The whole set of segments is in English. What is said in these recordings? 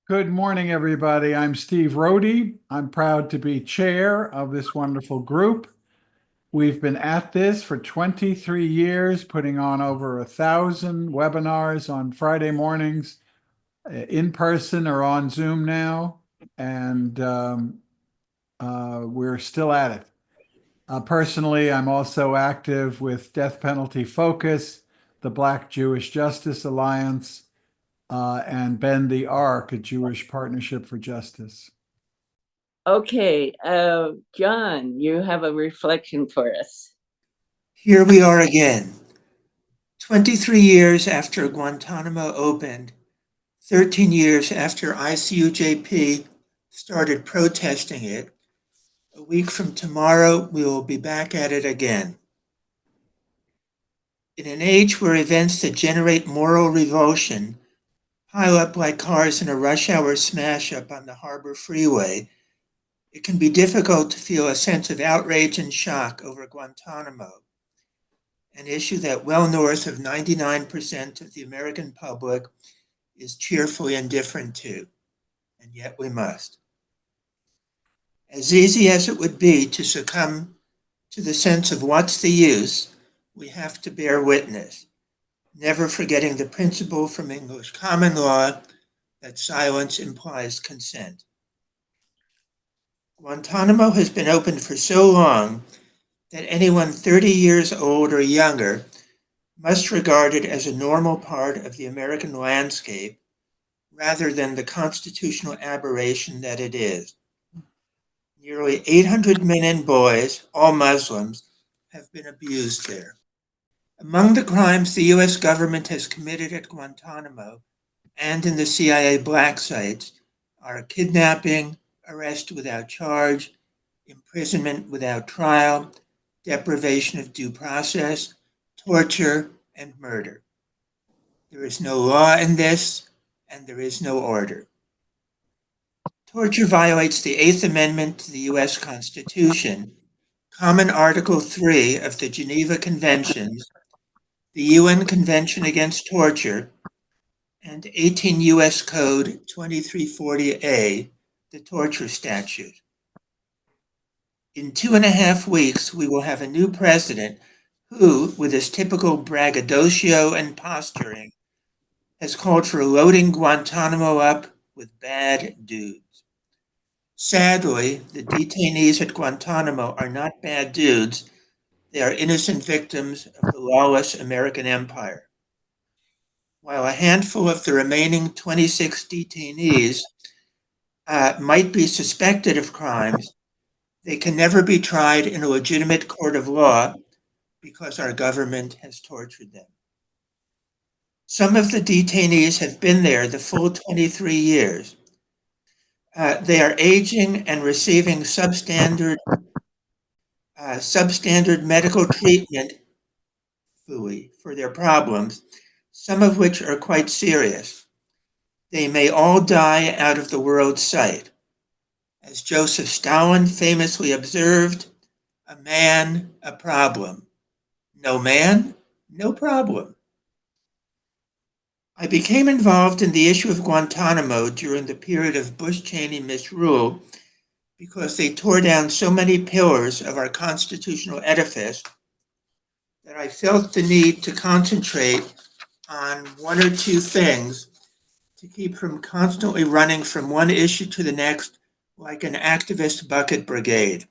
Good morning, everybody. I'm Steve Rohde. I'm proud to be chair of this wonderful group. We've been at this for 23 years, putting on over 1,000 webinars on Friday mornings, in person or on Zoom now, and we're still at it. Personally, I'm also active with Death Penalty Focus, the Black Jewish Justice Alliance, and Bend the Arc, a Jewish Partnership for Justice. Okay, John, you have a reflection for us. Here we are again. 23 years after Guantanamo opened, 13 years after ICUJP started protesting it, a week from tomorrow, we will be back at it again. In an age where events that generate moral revulsion pile up like cars in a rush hour smash up on the Harbor Freeway, it can be difficult to feel a sense of outrage and shock over Guantanamo, an issue that well north of 99% of the American public is cheerfully indifferent to, and yet we must. As easy as it would be to succumb to the sense of what's the use, we have to bear witness, never forgetting the principle from English common law that silence implies consent. Guantanamo has been open for so long that anyone 30 years old or younger must regard it as a normal part of the American landscape rather than the constitutional aberration that it is. Nearly 800 men and boys, all Muslims, have been abused there. Among the crimes the U.S. government has committed at Guantanamo and in the CIA black sites are kidnapping, arrest without charge, imprisonment without trial, deprivation of due process, torture, and murder. There is no law in this, and there is no order. Torture violates the Eighth Amendment to the U.S. Constitution, Common Article 3 of the Geneva Conventions, the UN Convention Against Torture, and 18 U.S. Code 2340A, the torture statute. In 2.5 weeks, we will have a new president who, with his typical braggadocio and posturing, has called for loading Guantanamo up with bad dudes. Sadly, the detainees at Guantanamo are not bad dudes. They are innocent victims of the lawless American empire. While a handful of the remaining 26 detainees might be suspected of crimes, they can never be tried in a legitimate court of law because our government has tortured them. Some of the detainees have been there the full 23 years. They are aging and receiving substandard medical treatment for their problems, some of which are quite serious. They may all die out of the world's sight. As Joseph Stalin famously observed, a man, a problem. No man, no problem. I became involved in the issue of Guantanamo during the period of Bush-Cheney misrule because they tore down so many pillars of our constitutional edifice that I felt the need to concentrate on one or two things to keep from constantly running from one issue to the next like an activist bucket brigade.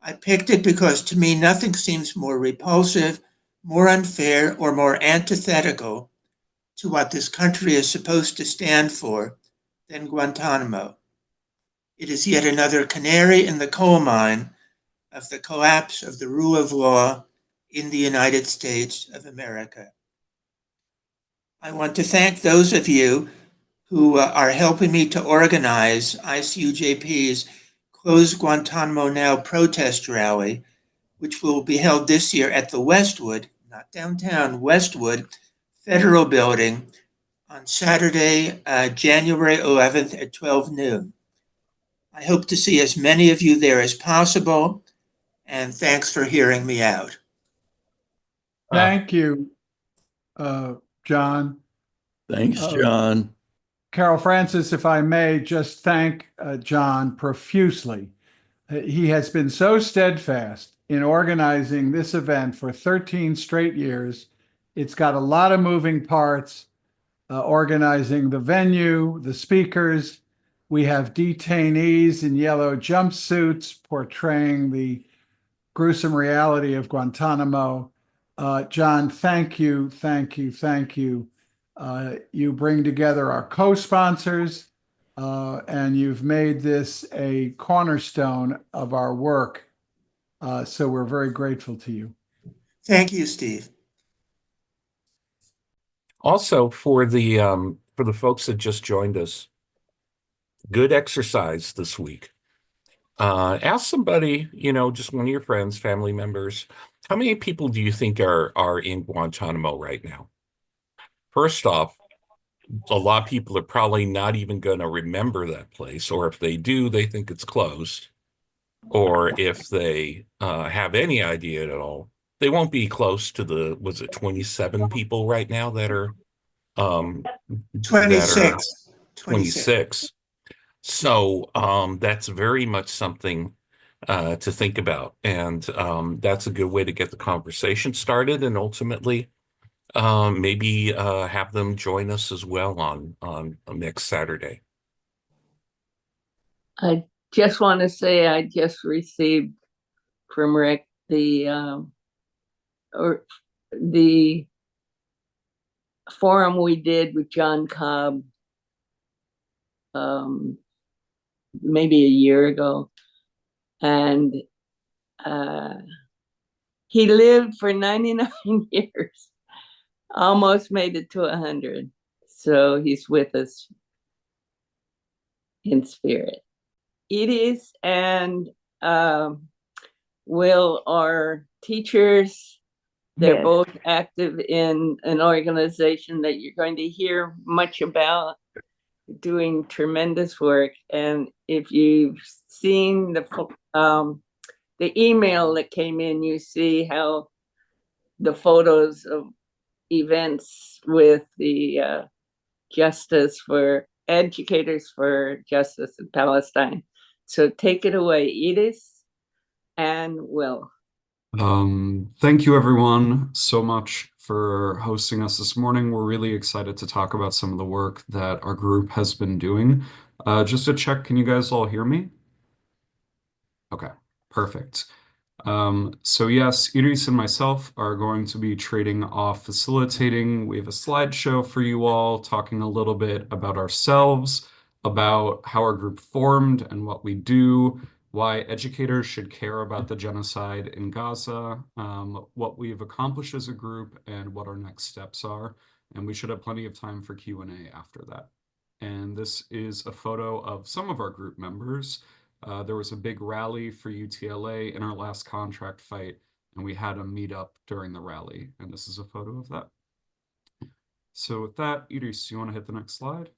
I picked it because to me nothing seems more repulsive, more unfair, or more antithetical to what this country is supposed to stand for than Guantanamo. It is yet another canary in the coal mine of the collapse of the rule of law in the United States of America. I want to thank those of you who are helping me to organize ICUJP's Close Guantanamo Now protest rally, which will be held this year at the Westwood, not downtown, Westwood Federal Building on Saturday, January 11th at 12 noon. I hope to see as many of you there as possible, and thanks for hearing me out. Thank you, John. Thanks, Uh, John. Carol Francis, if I may just thank John profusely. He has been so steadfast in organizing this event for 13 straight years. It's got a lot of moving parts, organizing the venue, the speakers. We have detainees in yellow jumpsuits portraying the gruesome reality of Guantanamo. John, thank you, thank you, thank you. You bring together our co-sponsors, and you've made this a cornerstone of our work. So we're very grateful to you. Thank you, Steve. Also, for the folks that just joined us, good exercise this week. Ask somebody, just one of your friends, family members, how many people do you think are in Guantanamo right now? First off, a lot of people are probably not even going to remember that place, or if they do, they think it's closed. Or if they have any idea at all, they won't be close to was it 27 people right now that are 26. 26. So that's very much something to think about. And that's a good way to get the conversation started and ultimately maybe have them join us as well on next Saturday. I just want to say I just received from Rick the forum we did with John Cobb maybe a year ago, and he lived for 99 years, almost made it to 100. So he's with us in spirit. Edith and Will are teachers. They're Yes. both active in an organization that you're going to hear much about, doing tremendous work. And if you've seen the email that came in, you see how the photos of events with the Justice for Educators for Justice in Palestine. So take it away, Edith and Will. Thank you everyone so much for hosting us this morning. We're really excited to talk about some of the work that our group has been doing. Just to check, can you guys all hear me? Okay, perfect. So yes, Idris and myself are going to be trading off facilitating. We have a slideshow for you all, talking a little bit about ourselves, about how our group formed and what we do, why educators should care about the genocide in Gaza, what we've accomplished as a group, and what our next steps are. And we should have plenty of time for Q&A after that. And this is a photo of some of our group members. There was a big rally for UTLA in our last contract fight, and we had a meetup during the rally, and this is a photo of that. So with that, Idris, you want to hit the next slide?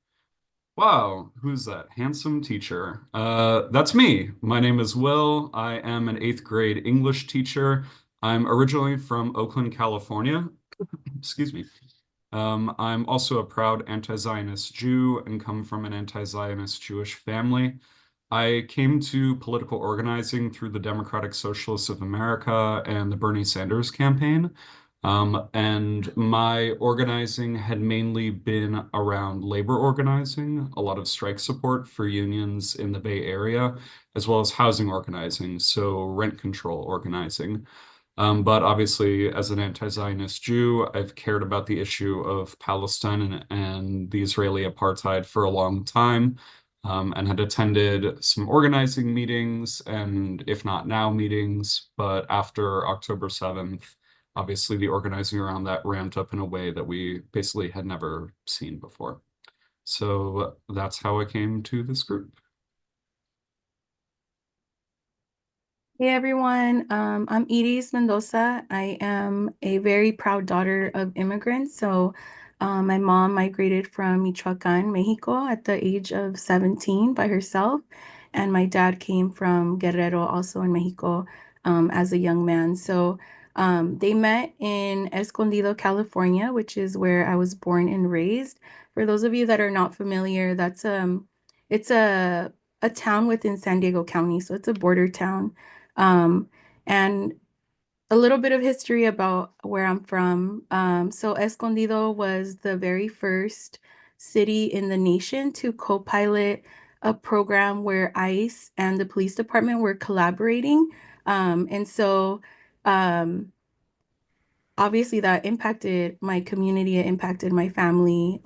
Wow, who's that? Handsome teacher. That's me. My name is Will. I am an 8th grade English teacher. I'm originally from Oakland, California. Excuse me. I'm also a proud anti-Zionist Jew and come from an anti-Zionist Jewish family. I came to political organizing through the Democratic Socialists of America and the Bernie Sanders campaign. And my organizing had mainly been around labor organizing, a lot of strike support for unions in the Bay Area, as well as housing organizing, so rent control organizing. But obviously, as an anti-Zionist Jew, I've cared about the issue of Palestine and the Israeli apartheid for a long time, and had attended some organizing meetings and, if not now, meetings. But after October 7th, obviously the organizing around that ramped up in a way that we basically had never seen before. So that's how I came to this group. Hey everyone, I'm Iris Mendoza. I am a very proud daughter of immigrants. So my mom migrated from Michoacan, Mexico at the age of 17 by herself. And my dad came from Guerrero, also in Mexico, as a young man. So They met in Escondido, California, which is where I was born and raised. For those of you that are not familiar, it's a town within San Diego County, so it's a border town. And a little bit of history about where I'm from. So Escondido was the very first city in the nation to co-pilot a program where ICE and the police department were collaborating. And so obviously that impacted my community, it impacted my family.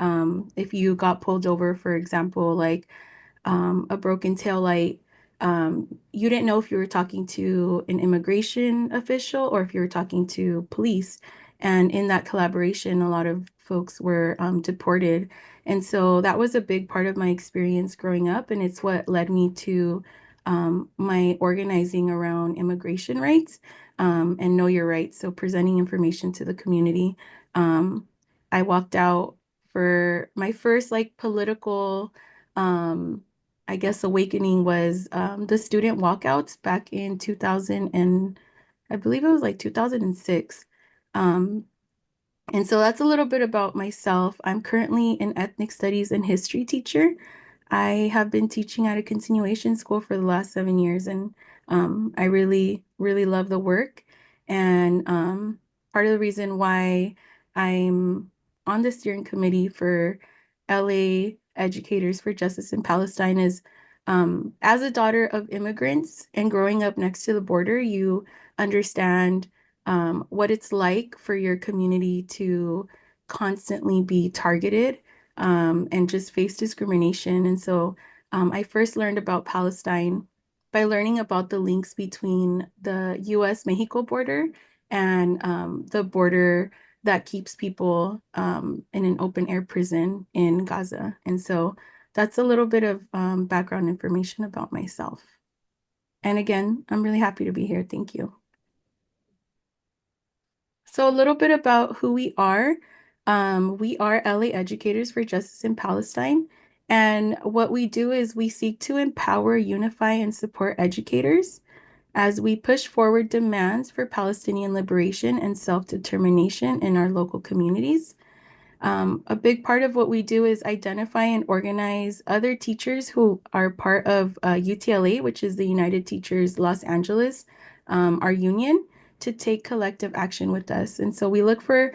If you got pulled over, for example, like a broken tail light, you didn't know if you were talking to an immigration official or if you were talking to police. And in that collaboration, a lot of folks were deported. And so that was a big part of my experience growing up. And it's what led me to my organizing around immigration rights and know your rights. So presenting information to the community. I walked out for my first like political I guess awakening was the student walkouts back in 2000 and I believe it was like 2006. Um, and so that's a little bit about myself. I'm currently an ethnic studies and history teacher. I have been teaching at a continuation school for the last 7 years, and I really, really love the work. And part of the reason why I'm on the steering committee for LA Educators for Justice in Palestine is as a daughter of immigrants and growing up next to the border, you understand what it's like for your community to constantly be targeted and just face discrimination. And so I first learned about Palestine by learning about the links between the US-Mexico border and the border that keeps people in an open air prison in Gaza. And so that's a little bit of background information about myself. And again, I'm really happy to be here. Thank you. So a little bit about who we are. We are LA Educators for Justice in Palestine. And what we do is we seek to empower, unify, and support educators as we push forward demands for Palestinian liberation and self-determination in our local communities. A big part of what we do is identify and organize other teachers who are part of UTLA, which is the United Teachers Los Angeles, our union, to take collective action with us. And so we look for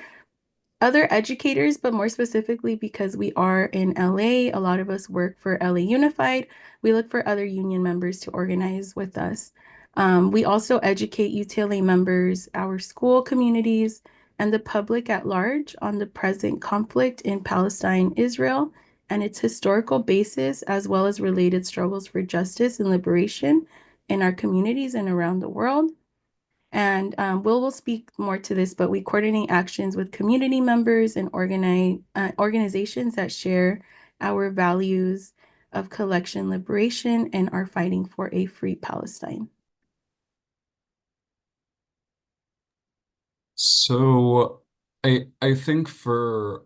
other educators, but more specifically because we are in LA, a lot of us work for LA Unified. We look for other union members to organize with us. We also educate UTLA members, our school communities, and the public at large on the present conflict in Palestine, Israel, and its historical basis, as well as related struggles for justice and liberation in our communities and around the world. And will speak more to this, but we coordinate actions with community members and organizations that share our values of collection liberation and are fighting for a free Palestine. So I think for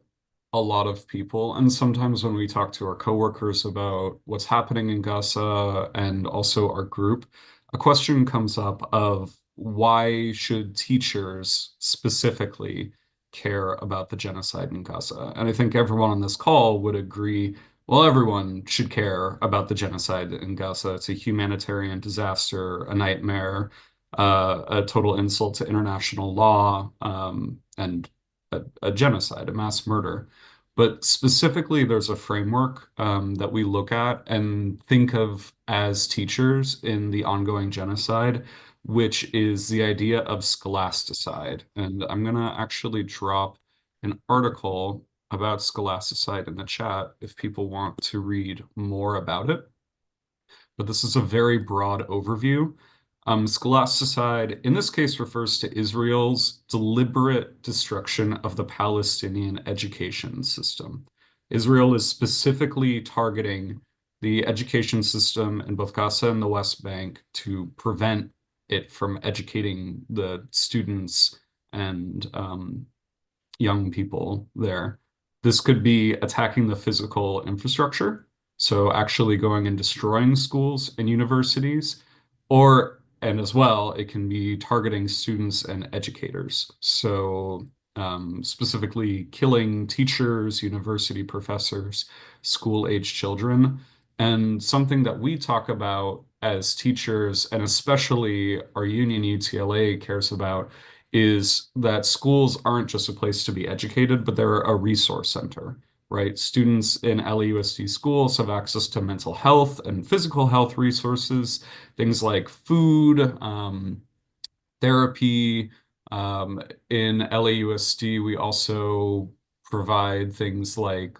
a lot of people, and sometimes when we talk to our coworkers about what's happening in Gaza and also our group, a question comes up of why should teachers specifically care about the genocide in Gaza? And I think everyone on this call would agree, well, everyone should care about the genocide in Gaza. It's a humanitarian disaster, a nightmare, a total insult to international law, and a genocide, a mass murder. But specifically, there's a framework that we look at and think of as teachers in the ongoing genocide, which is the idea of scholasticide. And I'm going to actually drop an article about scholasticide in the chat if people want to read more about it. But this is a very broad overview. Scholasticide, in this case, refers to Israel's deliberate destruction of the Palestinian education system. Israel is specifically targeting the education system in both Gaza and the West Bank to prevent it from educating the students and young people there. This could be attacking the physical infrastructure, so actually going and destroying schools and universities, or and as well, it can be targeting students and educators. So specifically killing teachers, university professors, school-age children. And something that we talk about as teachers, and especially our union UTLA cares about, is that schools aren't just a place to be educated, but they're a resource center, right? Students in LAUSD schools have access to mental health and physical health resources, things like food, therapy. In LAUSD, we also provide things like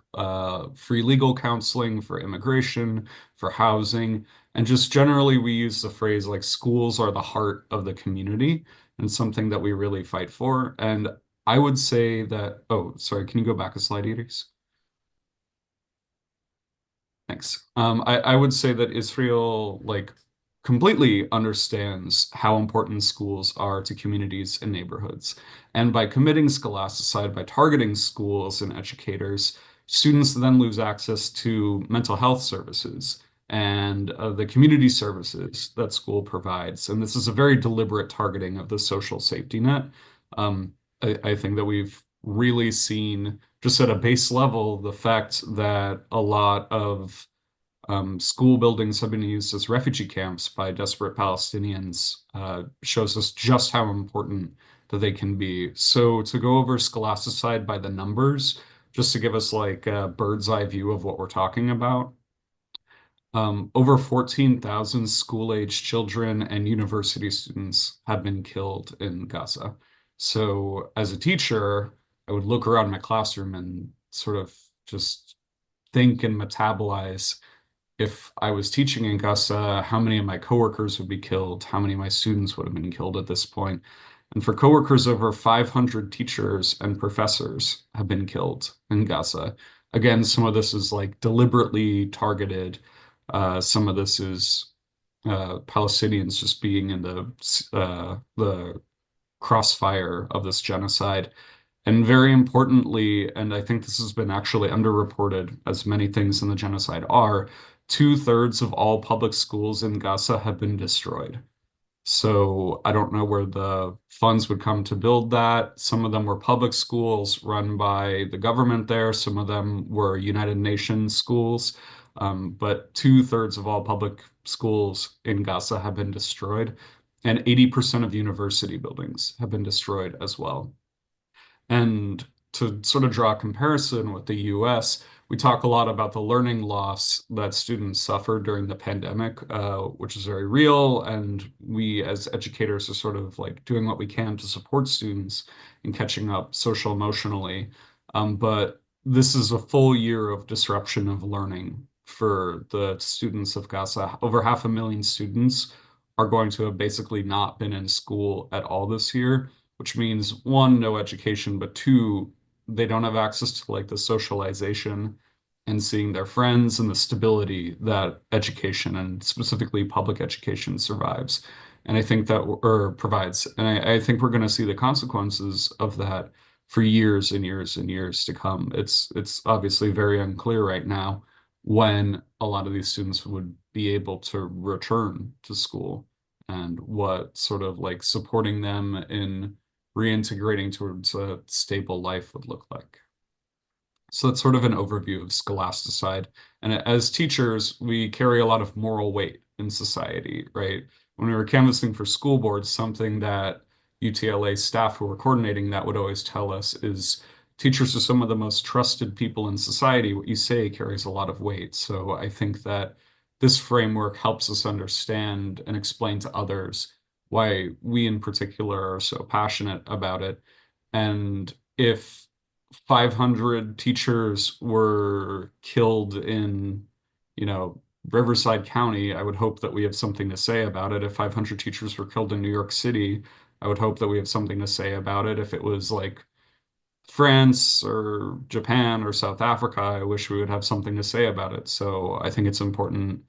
free legal counseling for immigration, for housing, and just generally we use the phrase like schools are the heart of the community and something that we really fight for. And I would say that, oh, sorry, can you go back a slide, Idris? Thanks. I would say that Israel like completely understands how important schools are to communities and neighborhoods. And by committing scholasticide, by targeting schools and educators, students then lose access to mental health services and the community services that school provides. And this is a very deliberate targeting of the social safety net. I think that we've really seen just at a base level the fact that a lot of school buildings have been used as refugee camps by desperate Palestinians shows us just how important that they can be. So to go over scholasticide by the numbers, just to give us like a bird's eye view of what we're talking about. Over 14,000 school-age children and university students have been killed in Gaza. So as a teacher, I would look around my classroom and sort of just think and metabolize if I was teaching in Gaza, how many of my coworkers would be killed, how many of my students would have been killed at this point. And for coworkers, over 500 teachers and professors have been killed in Gaza. Again, some of this is like deliberately targeted. Some of this is Palestinians just being in the crossfire of this genocide. And very importantly, and I think this has been actually underreported, as many things in the genocide are, 2/3 of all public schools in Gaza have been destroyed. So I don't know where the funds would come to build that. Some of them were public schools run by the government there. Some of them were United Nations schools. But 2/3 of all public schools in Gaza have been destroyed. And 80% of university buildings have been destroyed as well. And to sort of draw a comparison with the US, we talk a lot about the learning loss that students suffered during the pandemic, which is very real. And we as educators are sort of like doing what we can to support students in catching up social emotionally. But this is a full year of disruption of learning for the students of Gaza. Over 500,000 students are going to have basically not been in school at all this year, which means one, no education, but two, they don't have access to like the socialization and seeing their friends and the stability that education and specifically public education survives. And I think that or provides. And I think we're going to see the consequences of that for years and years and years to come. It's obviously very unclear right now when a lot of these students would be able to return to school and what sort of like supporting them in reintegrating towards a stable life would look like. So that's sort of an overview of scholasticide. And as teachers, we carry a lot of moral weight in society, right? When we were canvassing for school boards, something that UTLA staff who were coordinating that would always tell us is teachers are some of the most trusted people in society. What you say carries a lot of weight. So I think that this framework helps us understand and explain to others why we in particular are so passionate about it. And if 500 teachers were killed in, Riverside County, I would hope that we have something to say about it. If 500 teachers were killed in New York City, I would hope that we have something to say about it. If it was like France or Japan or South Africa, I wish we would have something to say about it. So I think it's important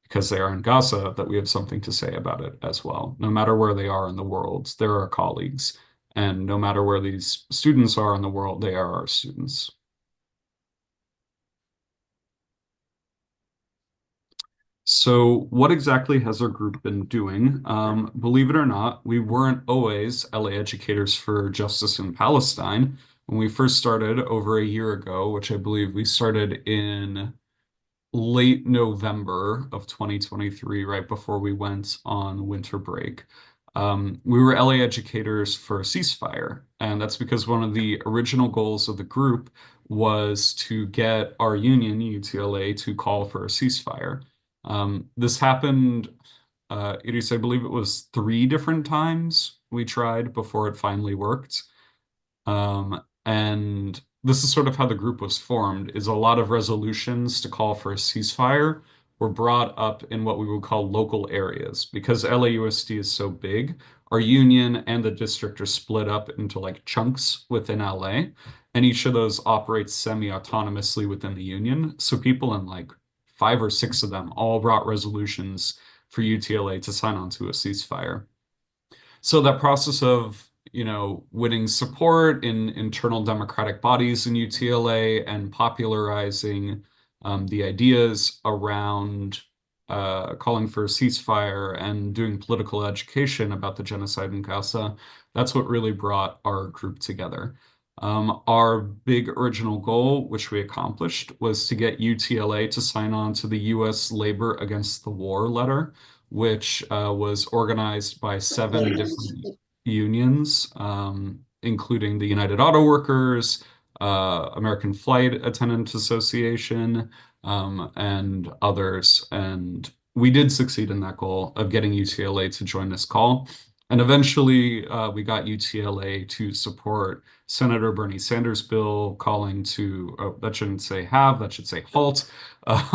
because they are in Gaza that we have something to say about it as well. No matter where they are in the world, they're our colleagues. And no matter where these students are in the world, they are our students. So what exactly has our group been doing? Believe it or not, we weren't always LA Educators for Justice in Palestine. When we first started over a year ago, which I believe we started in late November of 2023, right before we went on winter break. We were LA Educators for a ceasefire, and that's because one of the original goals of the group was to get our union, UTLA, to call for a ceasefire. This happened, Idris, I believe it was 3 different times we tried before it finally worked. And this is sort of how the group was formed, is a lot of resolutions to call for a ceasefire were brought up in what we would call local areas. Because LAUSD is so big, our union and the district are split up into like chunks within LA, and each of those operates semi-autonomously within the union. So people in like 5 or 6 of them all brought resolutions for UTLA to sign on to a ceasefire. So that process of, winning support in internal democratic bodies in UTLA and popularizing the ideas around calling for a ceasefire and doing political education about the genocide in Gaza, that's what really brought our group together. Our big original goal, which we accomplished, was to get UTLA to sign on to the U.S. Labor Against the War letter, which was organized by 7 different unions, including the United Auto Workers, American Flight Attendant Association, and others. And we did succeed in that goal of getting UTLA to join this call. And eventually, we got UTLA to support Senator Bernie Sanders' bill calling to, that shouldn't say have, that should say halt,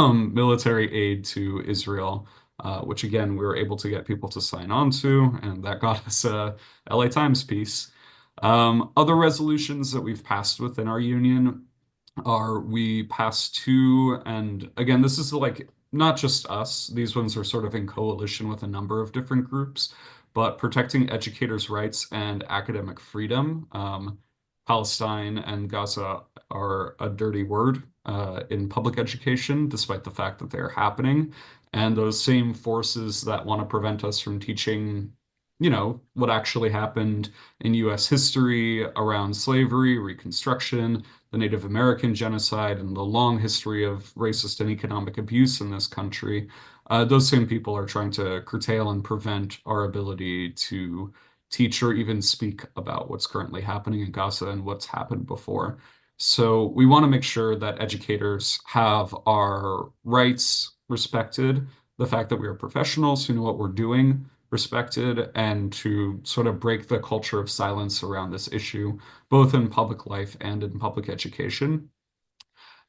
military aid to Israel, which again, we were able to get people to sign on to, and that got us a LA Times piece. Other resolutions that we've passed within our union are we passed 2, and again, this is like not just us, these ones are sort of in coalition with a number of different groups, but protecting educators' rights and academic freedom. Palestine and Gaza are a dirty word in public education, despite the fact that they're happening. And those same forces that want to prevent us from teaching, what actually happened in US history around slavery, Reconstruction, the Native American genocide, and the long history of racist and economic abuse in this country, those same people are trying to curtail and prevent our ability to teach or even speak about what's currently happening in Gaza and what's happened before. So we want to make sure that educators have our rights respected, the fact that we are professionals who know what we're doing respected, and to sort of break the culture of silence around this issue, both in public life and in public education.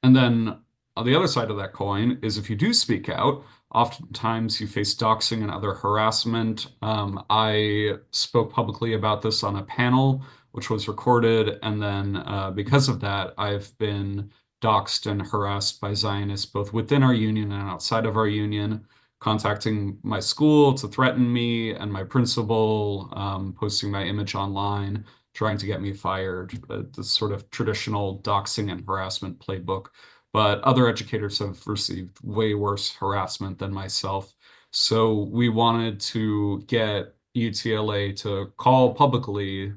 And then on the other side of that coin is if you do speak out, oftentimes you face doxing and other harassment. I spoke publicly about this on a panel, which was recorded. And then because of that, I've been doxed and harassed by Zionists, both within our union and outside of our union, contacting my school to threaten me and my principal, posting my image online, trying to get me fired, the sort of traditional doxing and harassment playbook. But other educators have received way worse harassment than myself. So we wanted to get UTLA to call publicly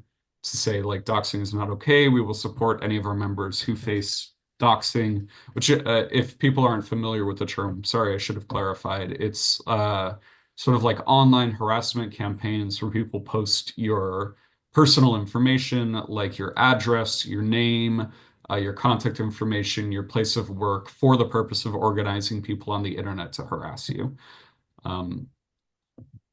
to say, like, doxing is not okay. We will support any of our members who face doxing, which if people aren't familiar with the term, sorry, I should have clarified. It's sort of like online harassment campaigns where people post your personal information, like your address, your name, your contact information, your place of work, for the purpose of organizing people on the internet to harass you.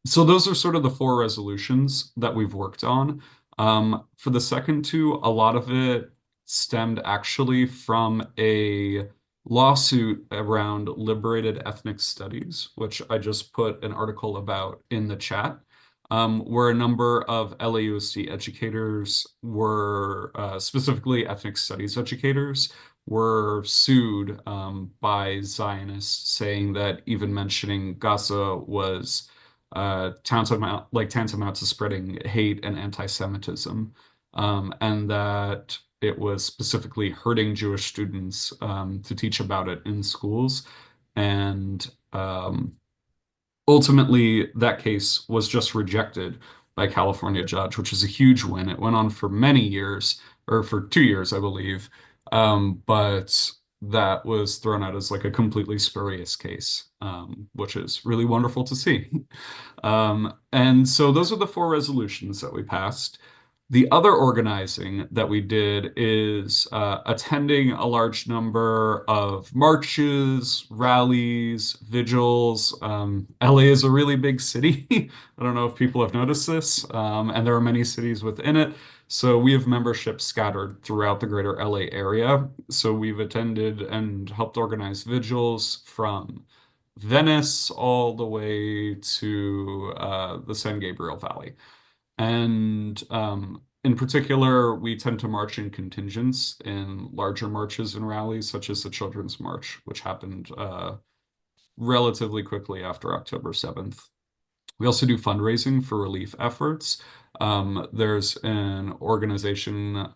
So those are sort of the 4 resolutions that we've worked on. For the second 2, a lot of it stemmed actually from a lawsuit around liberated ethnic studies, which I just put an article about in the chat, where a number of LAUSD educators were, specifically ethnic studies educators, were sued by Zionists, saying that even mentioning Gaza was tantamount to spreading hate and anti-Semitism, and that it was specifically hurting Jewish students to teach about it in schools. And ultimately, that case was just rejected by a California judge, which is a huge win. It went on for many years, or for 2 years, I believe. But that was thrown out as like a completely spurious case, which is really wonderful to see. And so those are the four resolutions that we passed. The other organizing that we did is attending a large number of marches, rallies, vigils. LA is a really big city. I don't know if people have noticed this, and there are many cities within it. So we have memberships scattered throughout the greater LA area. So we've attended and helped organize vigils from Venice all the way to the San Gabriel Valley. And in particular, we tend to march in contingents in larger marches and rallies, such as the Children's March, which happened relatively quickly after October 7th. We also do fundraising for relief efforts. There's an organization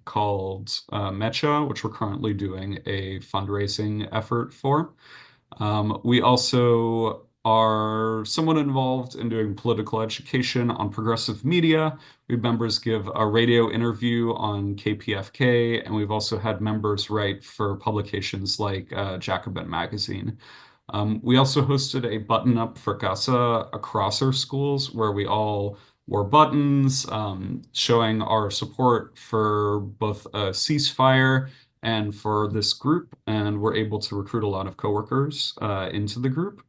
called Mecha, which we're currently doing a fundraising effort for. We also are somewhat involved in doing political education on progressive media. We have members give a radio interview on KPFK, and we've also had members write for publications like Jacobin Magazine. We also hosted a button up for Gaza across our schools where we all wore buttons, showing our support for both a ceasefire and for this group, and we're able to recruit a lot of coworkers into the group.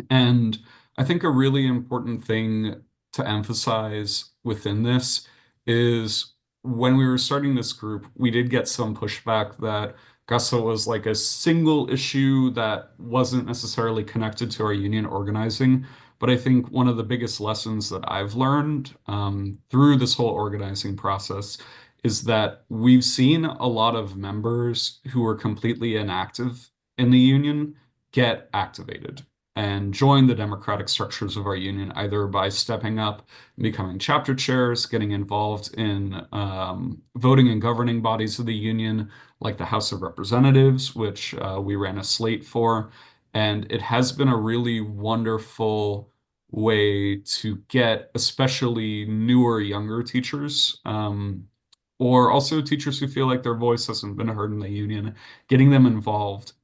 And I think a really important thing to emphasize within this is when we were starting this group, we did get some pushback that Gaza was like a single issue that wasn't necessarily connected to our union organizing. But I think one of the biggest lessons that I've learned through this whole organizing process is that we've seen a lot of members who were completely inactive in the union get activated and join the democratic structures of our union, either by stepping up and becoming chapter chairs, getting involved in voting and governing bodies of the union, like the House of Representatives, which we ran a slate for. And it has been a really wonderful way to get especially newer, younger teachers, or also teachers who feel like their voice hasn't been heard in the union, getting them involved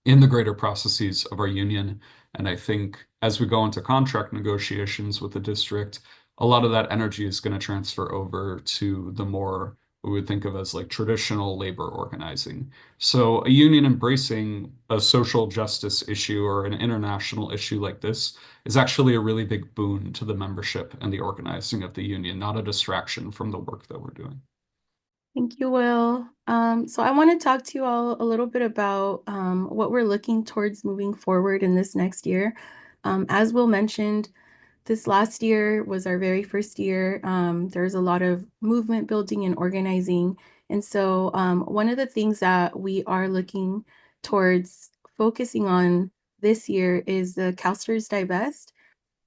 in the greater processes of our union. And I think as we go into contract negotiations with the district, a lot of that energy is going to transfer over to the more we would think of as like traditional labor organizing. So a union embracing a social justice issue or an international issue like this is actually a really big boon to the membership and the organizing of the union, not a distraction from the work that we're doing. Thank you, Will. So I want to talk to you all a little bit about what we're looking towards moving forward in this next year. As Will mentioned, this last year was our very first year. There's a lot of movement building and organizing. And so one of the things that we are looking towards focusing on this year is the CalSTRS Divest.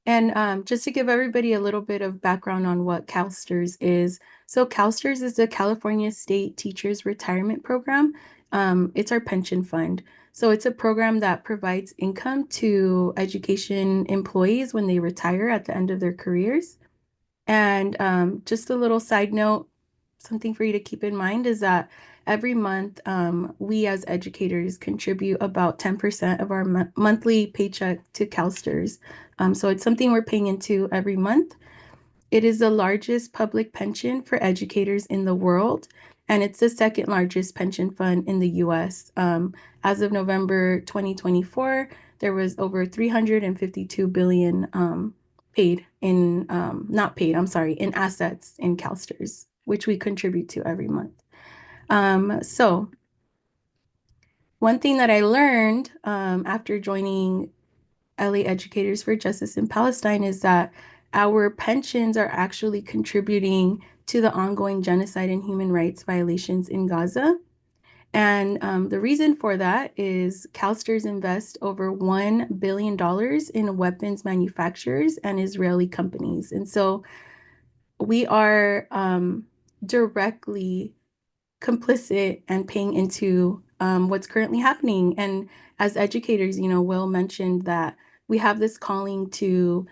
And just to give everybody a little bit of background on what CalSTRS is. So CalSTRS is the California State Teachers Retirement Program. It's our pension fund. So it's a program that provides income to education employees when they retire at the end of their careers. And just a little side note, something for you to keep in mind is that every month we as educators contribute about 10% of our monthly paycheck to CalSTRS. So it's something we're paying into every month. It is the largest public pension for educators in the world, and it's the second largest pension fund in the US. As of November 2024, there was over 352 billion paid in, not paid, I'm sorry, in assets in CalSTRS, which we contribute to every month. So one thing that I learned after joining LA Educators for Justice in Palestine is that our pensions are actually contributing to the ongoing genocide and human rights violations in Gaza. And the reason for that is CalSTRS invest over $1 billion in weapons manufacturers and Israeli companies. And so we are directly complicit and paying into what's currently happening. And as educators, Will mentioned that we have this calling to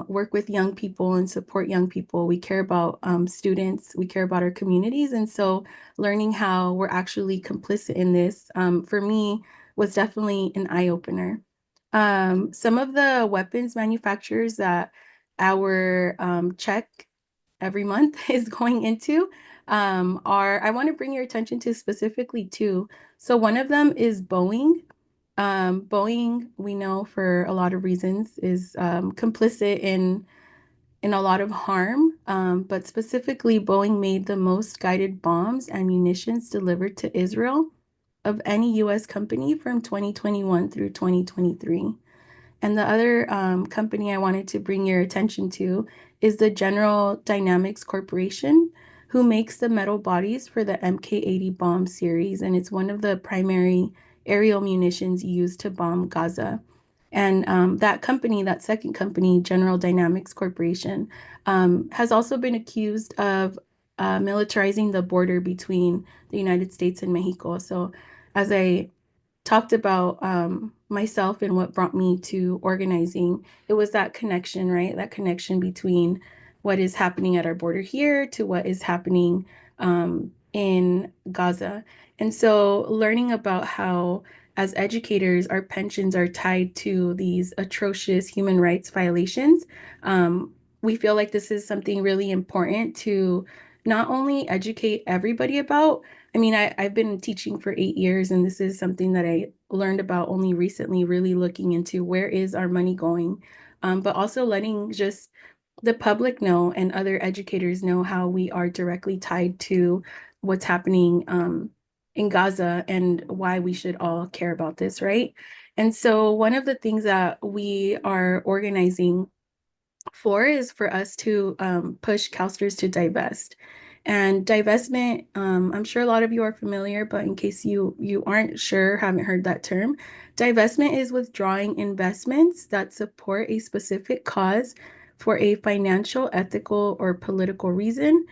work with young people and support young people. We care about students, we care about our communities. And so learning how we're actually complicit in this, for me, was definitely an eye-opener. Some of the weapons manufacturers that our check every month is going into I want to bring your attention to specifically two. So one of them is Boeing. Boeing, we know for a lot of reasons, is complicit in a lot of harm. But specifically, Boeing made the most guided bombs and munitions delivered to Israel of any U.S. company from 2021 through 2023. And the other company I wanted to bring your attention to is the General Dynamics Corporation, who makes the metal bodies for the Mk-80 bomb series. And it's one of the primary aerial munitions used to bomb Gaza. And that company, that second company, General Dynamics Corporation, has also been accused of militarizing the border between the United States and Mexico. So as I talked about myself and what brought me to organizing, it was that connection, right? That connection between what is happening at our border here to what is happening in Gaza. And so learning about how, as educators, our pensions are tied to these atrocious human rights violations, we feel like this is something really important to not only educate everybody about. I mean, I've been teaching for 8 years, and this is something that I learned about only recently, really looking into where is our money going, but also letting just the public know and other educators know how we are directly tied to what's happening in Gaza and why we should all care about this, right? And so one of the things that we are organizing for is for us to push CalSTRS to divest. And divestment, I'm sure a lot of you are familiar, but in case you aren't sure, haven't heard that term, divestment is withdrawing investments that support a specific cause for a financial, ethical, or political reason.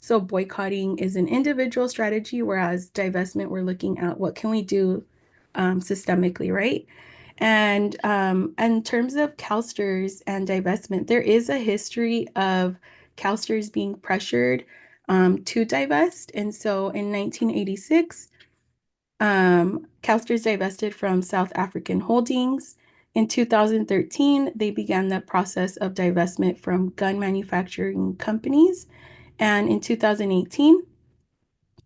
So boycotting is an individual strategy, whereas divestment, we're looking at what can we do systemically, right? And in terms of CalSTRS and divestment, there is a history of CalSTRS being pressured to divest. And so in 1986, CalSTRS divested from South African Holdings. In 2013, they began the process of divestment from gun manufacturing companies. And in 2018,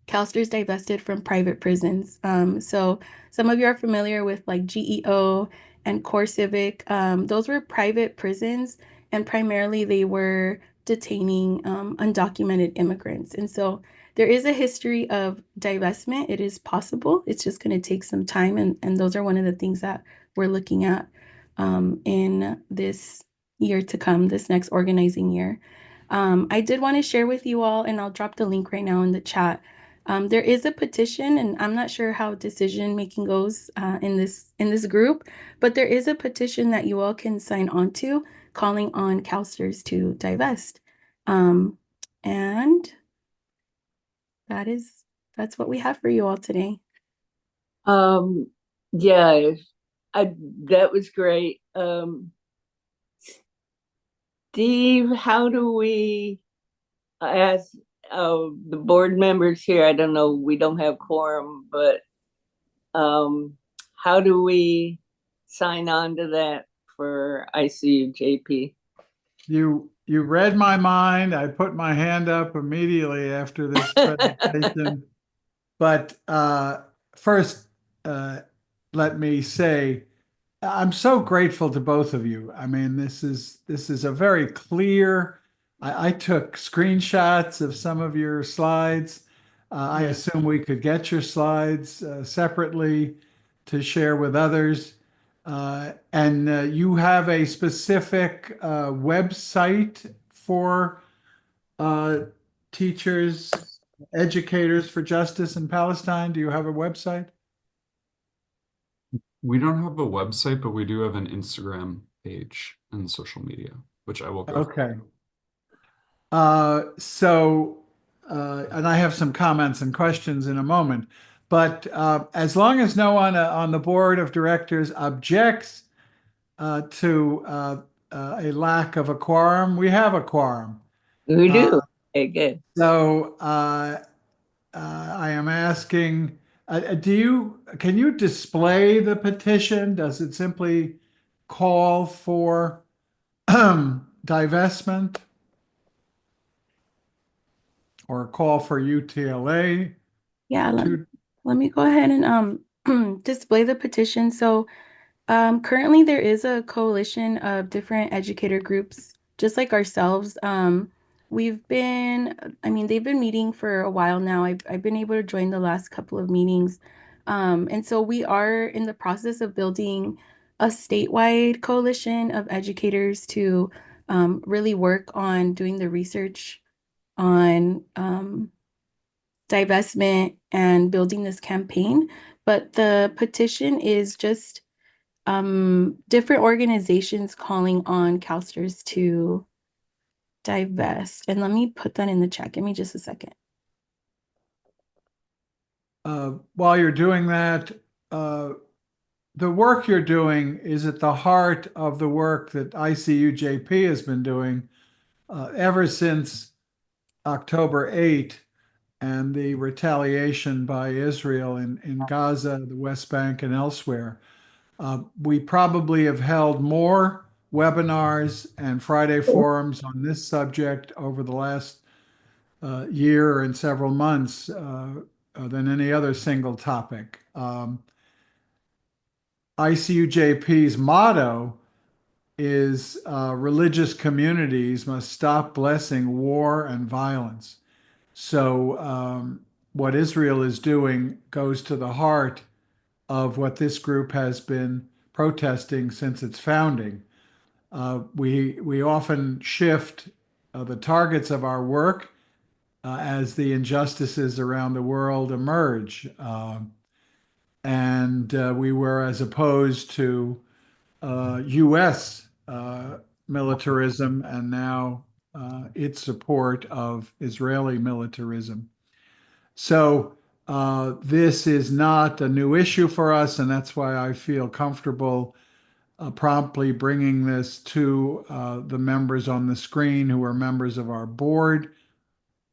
CalSTRS divested from private prisons. So some of you are familiar with like GEO and Core Civic. Those were private prisons, and primarily they were detaining undocumented immigrants. And so there is a history of divestment. It is possible. It's just going to take some time. And those are one of the things that we're looking at in this year to come, this next organizing year. I did want to share with you all, and I'll drop the link right now in the chat. There is a petition, and I'm not sure how decision making goes in this group, but there is a petition that you all can sign on to, calling on CalSTRS to divest. And that's what we have for you all today. Yeah, that was great. Steve, how do we ask the board members here? I don't know, we don't have quorum, but how do we sign on to that for ICUJP? You read my mind. I put my hand up immediately after this presentation. But first, let me say I'm so grateful to both of you. I mean, this is a very clear. I took screenshots of some of your slides. I assume we could get your slides separately to share with others. And you have a specific website for teachers, educators for justice in Palestine. Do you have a website? We don't have a website, but we do have an Instagram page and social media, which I will go through. Okay. And I have some comments and questions in a moment. But as long as no one on the board of directors objects, to a lack of a quorum. We have a quorum. We Uh, do. Okay, good. So I am asking, can you display the petition? Does it simply call for divestment or call for UTLA Yeah, to? let me go ahead and display the petition. So currently there is a coalition of different educator groups, just like ourselves. They've been meeting for a while now. I've been able to join the last couple of meetings. And so we are in the process of building a statewide coalition of educators to really work on doing the research on divestment and building this campaign. But the petition is just different organizations calling on CalSTRS to divest. And let me put that in the chat. Give me just a second. While you're doing that, the work you're doing is at the heart of the work that ICUJP has been doing ever since October 8 and the retaliation by Israel in Gaza, the West Bank, and elsewhere. We probably have held more webinars and Friday forums on this subject over the last year and several months than any other single topic. ICUJP's motto is religious communities must stop blessing war and violence. So, what Israel is doing goes to the heart of what this group has been protesting since its founding. We often shift the targets of our work as the injustices around the world emerge. And we were as opposed to US militarism and now its support of Israeli militarism. So this is not a new issue for us, and that's why I feel comfortable promptly bringing this to the members on the screen who are members of our board.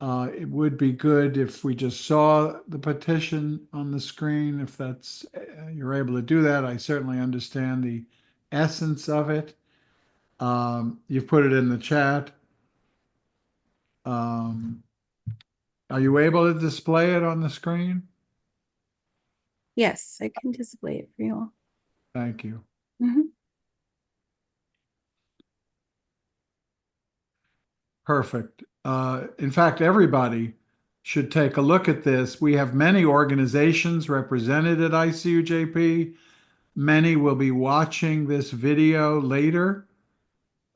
It would be good if we just saw the petition on the screen. If that's you're able to do that, I certainly understand the essence of it. You've put it in the chat. Are you able to display it on the screen? Yes, I can display it for you all. Thank you. Mhm. Perfect. In fact, everybody should take a look at this. We have many organizations represented at ICUJP. Many will be watching this video later.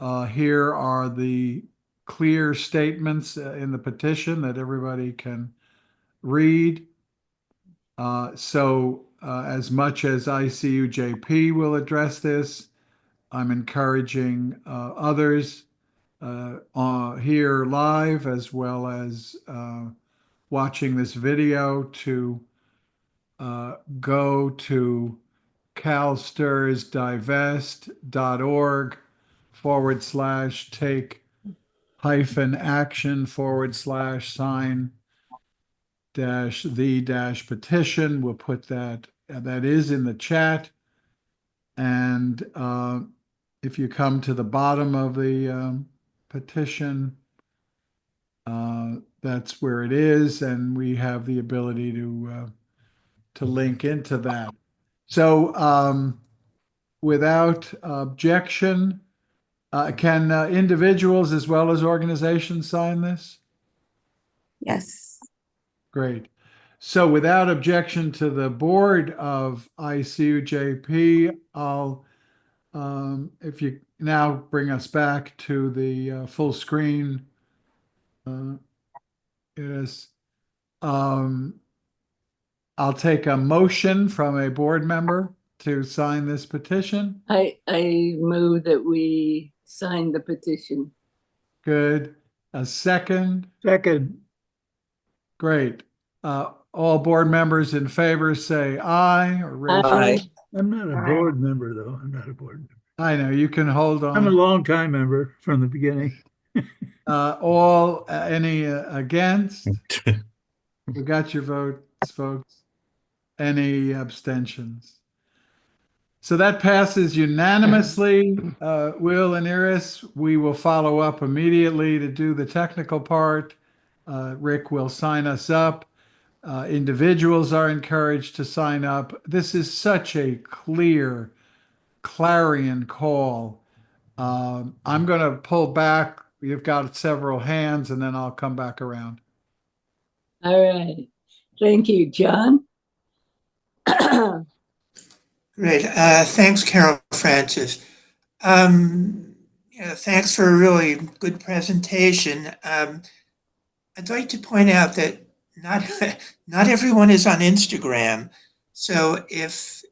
Here are the clear statements in the petition that everybody can read. As much as ICUJP will address this, I'm encouraging others here live as well as watching this video to go to calstirsdivest.org/take -action /sign-the-petition. We'll put that is in the chat. And if you come to the bottom of the petition, that's where it is, and we have the ability to link into that. So, without objection, can individuals as well as organizations sign this? Yes. Great. So, without objection to the board of ICUJP, I'll, if you now bring us back to the full screen. Yes. I'll take a motion from a board member to sign this petition. I move that we sign the petition. Good. A second. Second, Great. All board members in favor say aye or raise your Aye. hand. I'm not a board member, though. I'm not a board member. I know, you can hold I'm a on. long time member from the beginning. Any against? We got your votes, folks. Any abstentions? So that passes unanimously. Will and Iris, we will follow up immediately to do the technical part. Rick will sign us up. Individuals are encouraged to sign up. This is such a clear clarion call. I'm going to pull back. You've got several hands, and then I'll come back around. All right. Thank you, John. Great. Thanks, Carol Francis. Thanks for a really good presentation. I'd like to point out that not not everyone is on Instagram. So if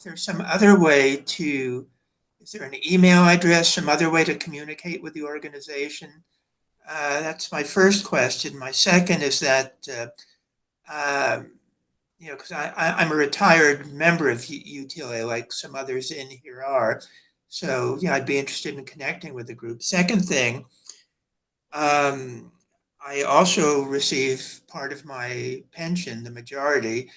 there's some other way to, is there an email address, some other way to communicate with the organization? That's my first question. My second is that, because I'm a retired member of UTLA, like some others in here are. So, I'd be interested in connecting with the group. Second thing, I also receive part of my pension, the majority,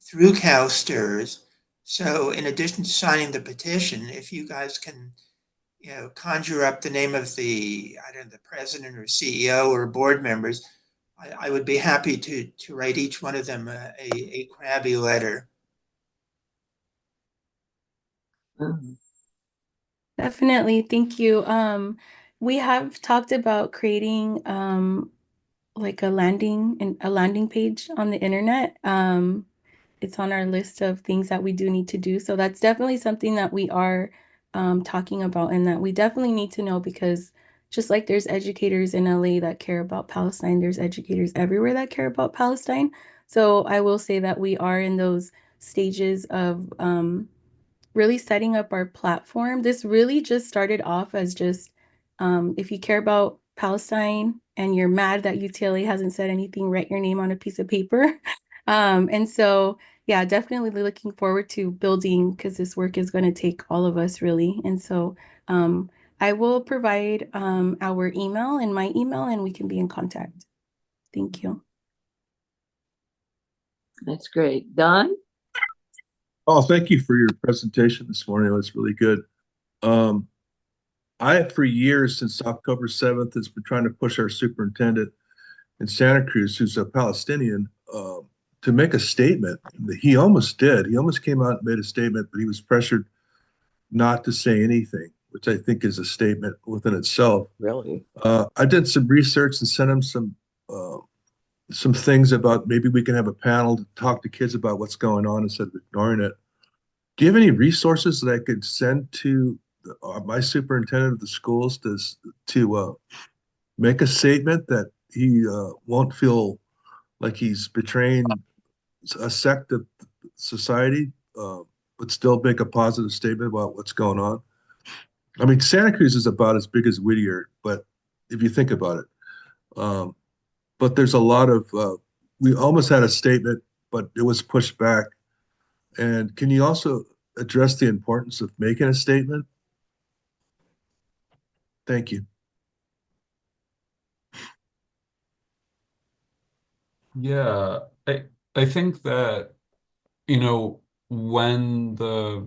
through CalSTRS. So, in addition to signing the petition, if you guys can, conjure up the name of the, I don't know, the president or CEO or board members, I would be happy to write each one of them a crabby letter. Definitely. Thank you. We have talked about creating like a landing page on the internet. It's on our list of things that we do need to do. So that's definitely something that we are talking about and that we definitely need to know, because just like there's educators in LA that care about Palestine, there's educators everywhere that care about Palestine. So I will say that we are in those stages of really setting up our platform. This really just started off as just if you care about Palestine and you're mad that UTLA hasn't said anything, write your name on a piece of paper. And so, yeah, definitely looking forward to building, because this work is going to take all of us really. And so I will provide our email and my email, and we can be in contact. Thank you. That's great. Don? Oh, thank you for your presentation this morning. It was really good. I have for years, since October 7th, has been trying to push our superintendent in Santa Cruz, who's a Palestinian, to make a statement. He almost did. He almost came out and made a statement, but he was pressured not to say anything, which I think is a statement within itself. Really? I did some research and sent him some things about maybe we can have a panel to talk to kids about what's going on instead of ignoring it. Do you have any resources that I could send to my superintendent of the schools to make a statement that he won't feel like he's betraying a sect of society, but still make a positive statement about what's going on? I mean, Santa Cruz is about as big as Whittier, but if you think about it, but there's a lot of, we almost had a statement, but it was pushed back. And can you also address the importance of making a statement? Thank you. Yeah, I think that, when the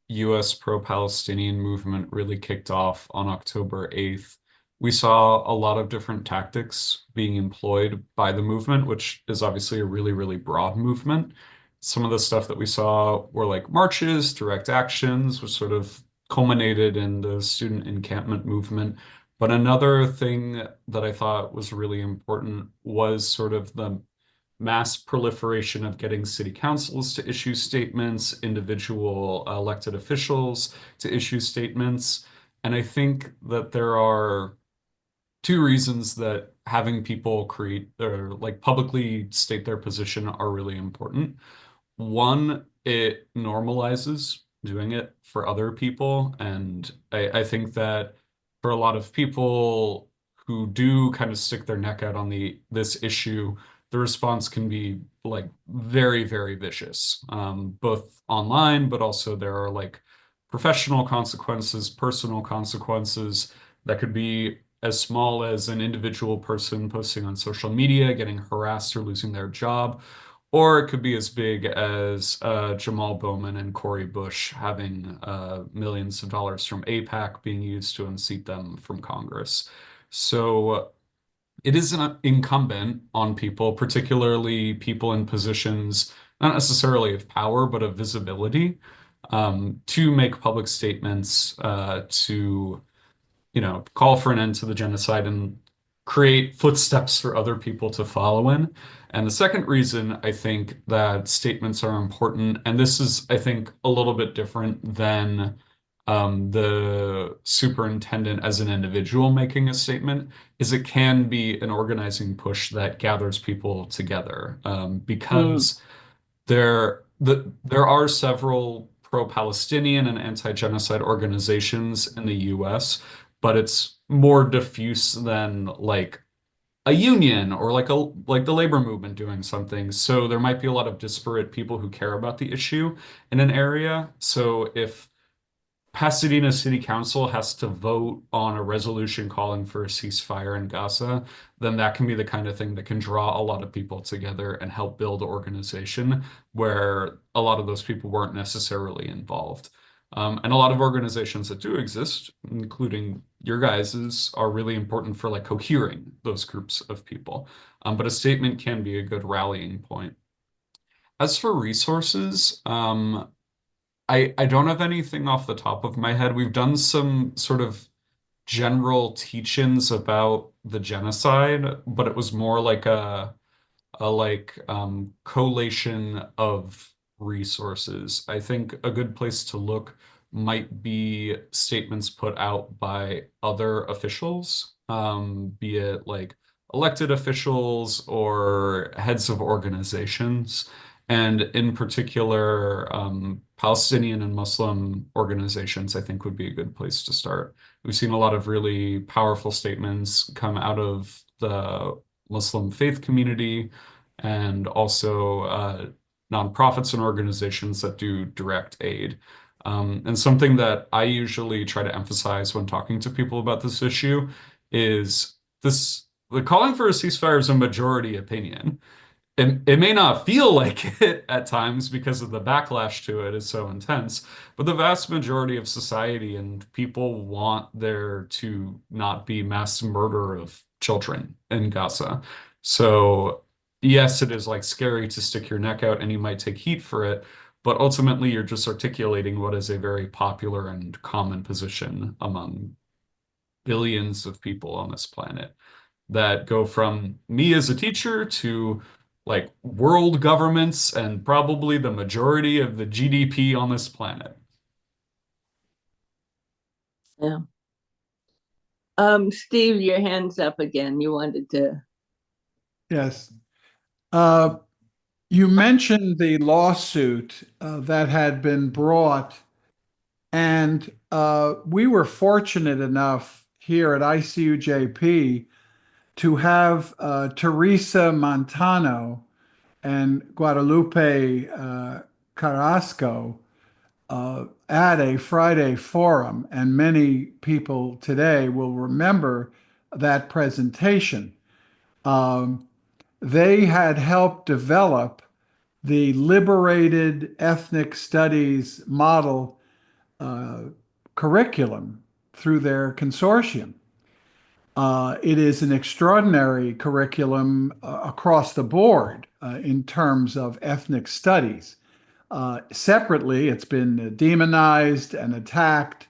US pro-Palestinian movement really kicked off on October 8th, we saw a lot of different tactics being employed by the movement, which is obviously a really, really broad movement. Some of the stuff that we saw were like marches, direct actions, which sort of culminated in the student encampment movement. But another thing that I thought was really important was sort of the mass proliferation of getting city councils to issue statements, individual elected officials to issue statements. And I think that there are two reasons that having people create or like publicly state their position are really important. One, it normalizes doing it for other people. And I think that for a lot of people who do kind of stick their neck out on this issue, the response can be like very, very vicious, both online, but also there are like professional consequences, personal consequences that could be as small as an individual person posting on social media, getting harassed or losing their job, or it could be as big as Jamal Bowman and Cori Bush having millions of dollars from AIPAC being used to unseat them from Congress. So it is incumbent on people, particularly people in positions not necessarily of power, but of visibility, to make public statements to call for an end to the genocide and create footsteps for other people to follow in. And the second reason I think that statements are important, and this is, I think, a little bit different than the superintendent as an individual making a statement, is it can be an organizing push that gathers people together. Because there are several pro-Palestinian and anti-genocide organizations in the US, but it's more diffuse than like a union or like the labor movement doing something. So there might be a lot of disparate people who care about the issue in an area. So if Pasadena City Council has to vote on a resolution calling for a ceasefire in Gaza, then that can be the kind of thing that can draw a lot of people together and help build organization where a lot of those people weren't necessarily involved. And a lot of organizations that do exist, including your guys's, are really important for like cohering those groups of people. But a statement can be a good rallying point. As for resources, I don't have anything off the top of my head. We've done some sort of general teach-ins about the genocide, but it was more like a collation of resources. I think a good place to look might be statements put out by other officials, be it like elected officials or heads of organizations. And in particular, Palestinian and Muslim organizations, I think would be a good place to start. We've seen a lot of really powerful statements come out of the Muslim faith community and also nonprofits and organizations that do direct aid. And something that I usually try to emphasize when talking to people about this issue is the calling for a ceasefire is a majority opinion. It may not feel like it at times because of the backlash to it is so intense, but the vast majority of society and people want there to not be mass murder of children in Gaza. So yes, it is like scary to stick your neck out and you might take heat for it, but ultimately you're just articulating what is a very popular and common position among billions of people on this planet that go from me as a teacher to like world governments and probably the majority of the GDP on this planet. Yeah. Steve, your hand's up again. You wanted to. Yes. You mentioned the lawsuit that had been brought, and we were fortunate enough here at ICUJP to have Teresa Montano and Guadalupe Carrasco at a Friday forum, and many people today will remember that presentation. They had helped develop the Liberated Ethnic Studies model curriculum through their consortium. It is an extraordinary curriculum across the board in terms of ethnic studies. Separately, it's been demonized and attacked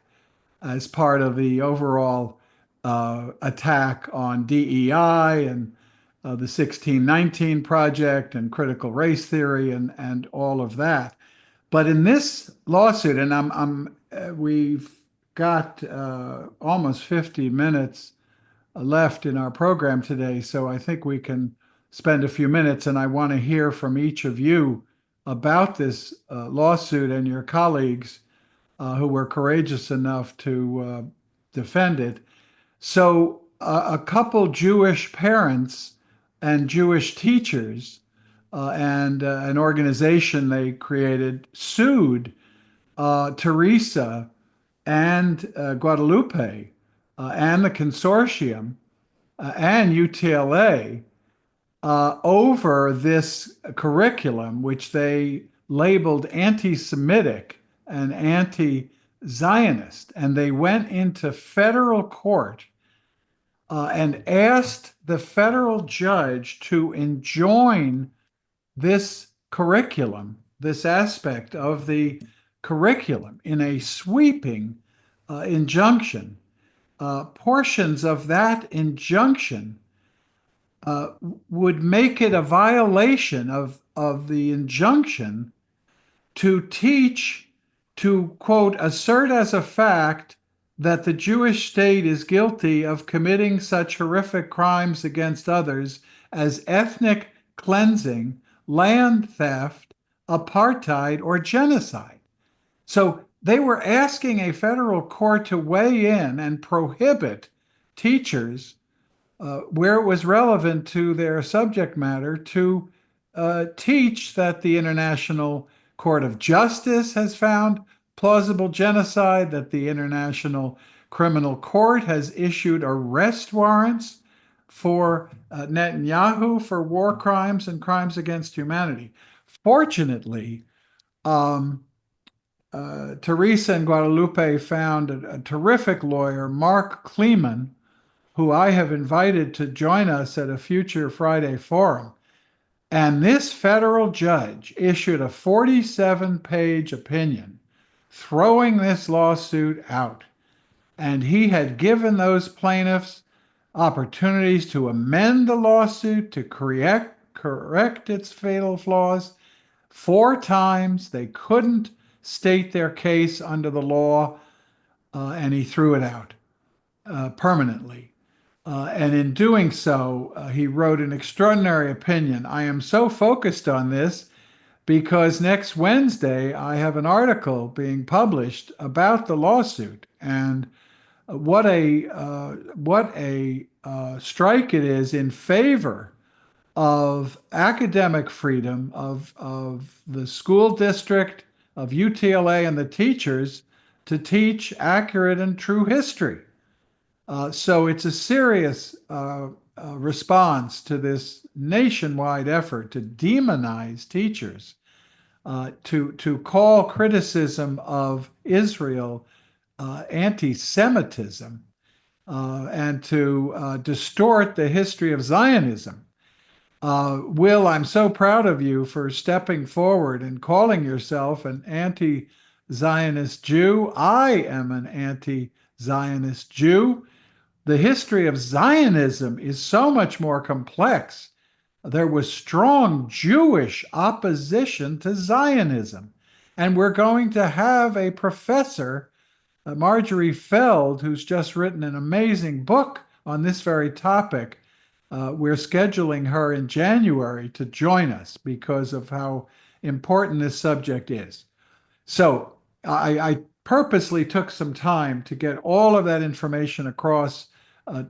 as part of the overall attack on DEI and the 1619 Project and critical race theory and all of that. But in this lawsuit, and we've got almost 50 minutes left in our program today, so I think we can spend a few minutes, and I want to hear from each of you about this lawsuit and your colleagues who were courageous enough to defend it. So a couple Jewish parents and Jewish teachers and an organization they created sued Teresa and Guadalupe and the consortium and UTLA over this curriculum, which they labeled anti-Semitic and anti-Zionist. And they went into federal court and asked the federal judge to enjoin this curriculum, this aspect of the curriculum, in a sweeping injunction. Portions of that injunction would make it a violation of the injunction to teach, to quote, assert as a fact that the Jewish state is guilty of committing such horrific crimes against others as ethnic cleansing, land theft, apartheid, or genocide. So they were asking a federal court to weigh in and prohibit teachers, where it was relevant to their subject matter, to teach that the International Court of Justice has found plausible genocide, that the International Criminal Court has issued arrest warrants for Netanyahu for war crimes and crimes against humanity. Fortunately, Teresa and Guadalupe found a terrific lawyer, Mark Kleeman, who I have invited to join us at a future Friday forum. And this federal judge issued a 47-page opinion throwing this lawsuit out. And he had given those plaintiffs opportunities to amend the lawsuit to correct its fatal flaws. 4 times they couldn't state their case under the law, and he threw it out permanently. And in doing so, he wrote an extraordinary opinion. I am so focused on this because next Wednesday I have an article being published about the lawsuit and what a strike it is in favor of academic freedom of the school district, of UTLA, and the teachers to teach accurate and true history. So it's a serious response to this nationwide effort to demonize teachers, to call criticism of Israel anti-Semitism, and to distort the history of Zionism. Will, I'm so proud of you for stepping forward and calling yourself an anti-Zionist Jew. I am an anti-Zionist Jew. The history of Zionism is so much more complex. There was strong Jewish opposition to Zionism. And we're going to have a professor, Marjorie Feld, who's just written an amazing book on this very topic. We're scheduling her in January to join us because of how important this subject is. So I purposely took some time to get all of that information across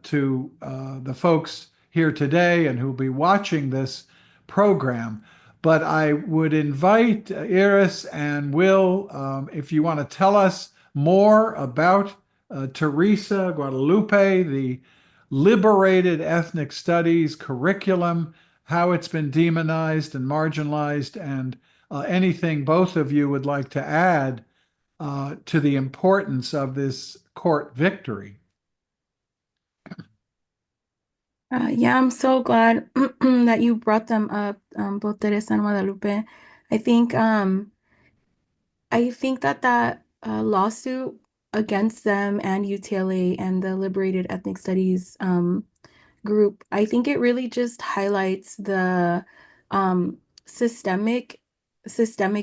to the folks here today and who'll be watching this program. But I would invite Iris and Will, if you want to tell us more about Teresa Guadalupe, the liberated ethnic studies curriculum, how it's been demonized and marginalized, and anything both of you would like to add to the importance of this court victory. Yeah, I'm so glad that you brought them up, both Teresa and Guadalupe. I think that lawsuit against them and UTLA and the Liberated Ethnic Studies group, I think it really just highlights the systemic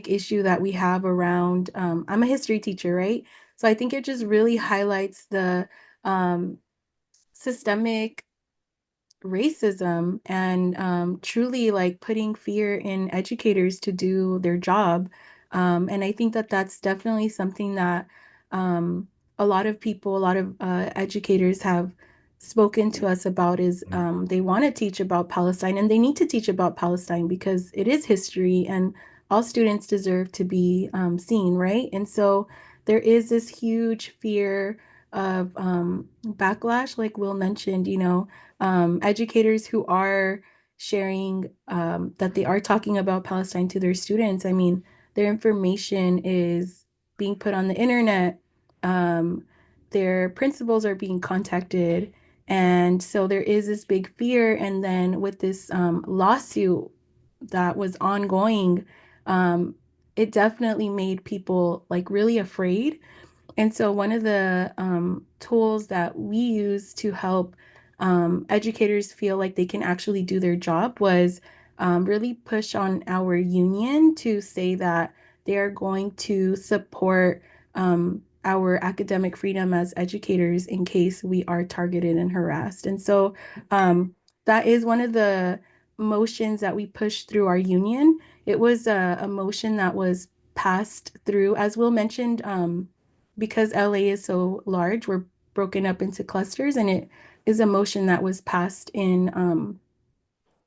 issue that we have around. I'm a history teacher, right? So I think it just really highlights the systemic racism and truly like putting fear in educators to do their job. And I think that that's definitely something that a lot of people, a lot of educators have spoken to us about is they want to teach about Palestine and they need to teach about Palestine because it is history and all students deserve to be seen, right? And so there is this huge fear of backlash, like Will mentioned, educators who are sharing that they are talking about Palestine to their students. I mean, their information is being put on the internet. Um, their principals are being contacted. And so there is this big fear. And then with this lawsuit that was ongoing, um, it definitely made people like really afraid. And so one of the tools that we use to help educators feel like they can actually do their job was really push on our union to say that they are going to support our academic freedom as educators in case we are targeted and harassed. And so that is one of the motions that we pushed through our union. It was a motion that was passed through, as Will mentioned, because LA is so large, we're broken up into clusters, and it is a motion that was passed in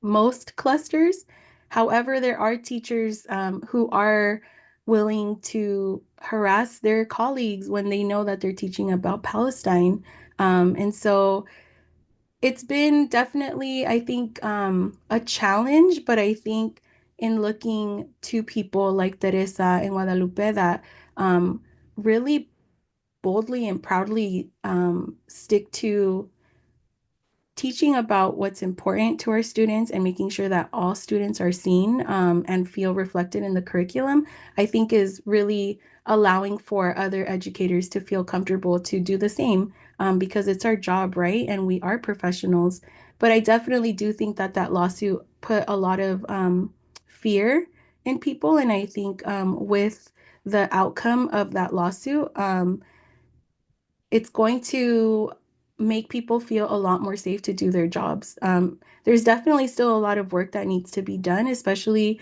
most clusters. However, there are teachers who are willing to harass their colleagues when they know that they're teaching about Palestine. And so it's been definitely, I think, a challenge, but I think in looking to people like Teresa and Guadalupe that really boldly and proudly stick to teaching about what's important to our students and making sure that all students are seen and feel reflected in the curriculum, I think is really allowing for other educators to feel comfortable to do the same because it's our job, right? And we are professionals. But I definitely do think that that lawsuit put a lot of fear in people. And I think with the outcome of that lawsuit, it's going to make people feel a lot more safe to do their jobs. There's definitely still a lot of work that needs to be done, especially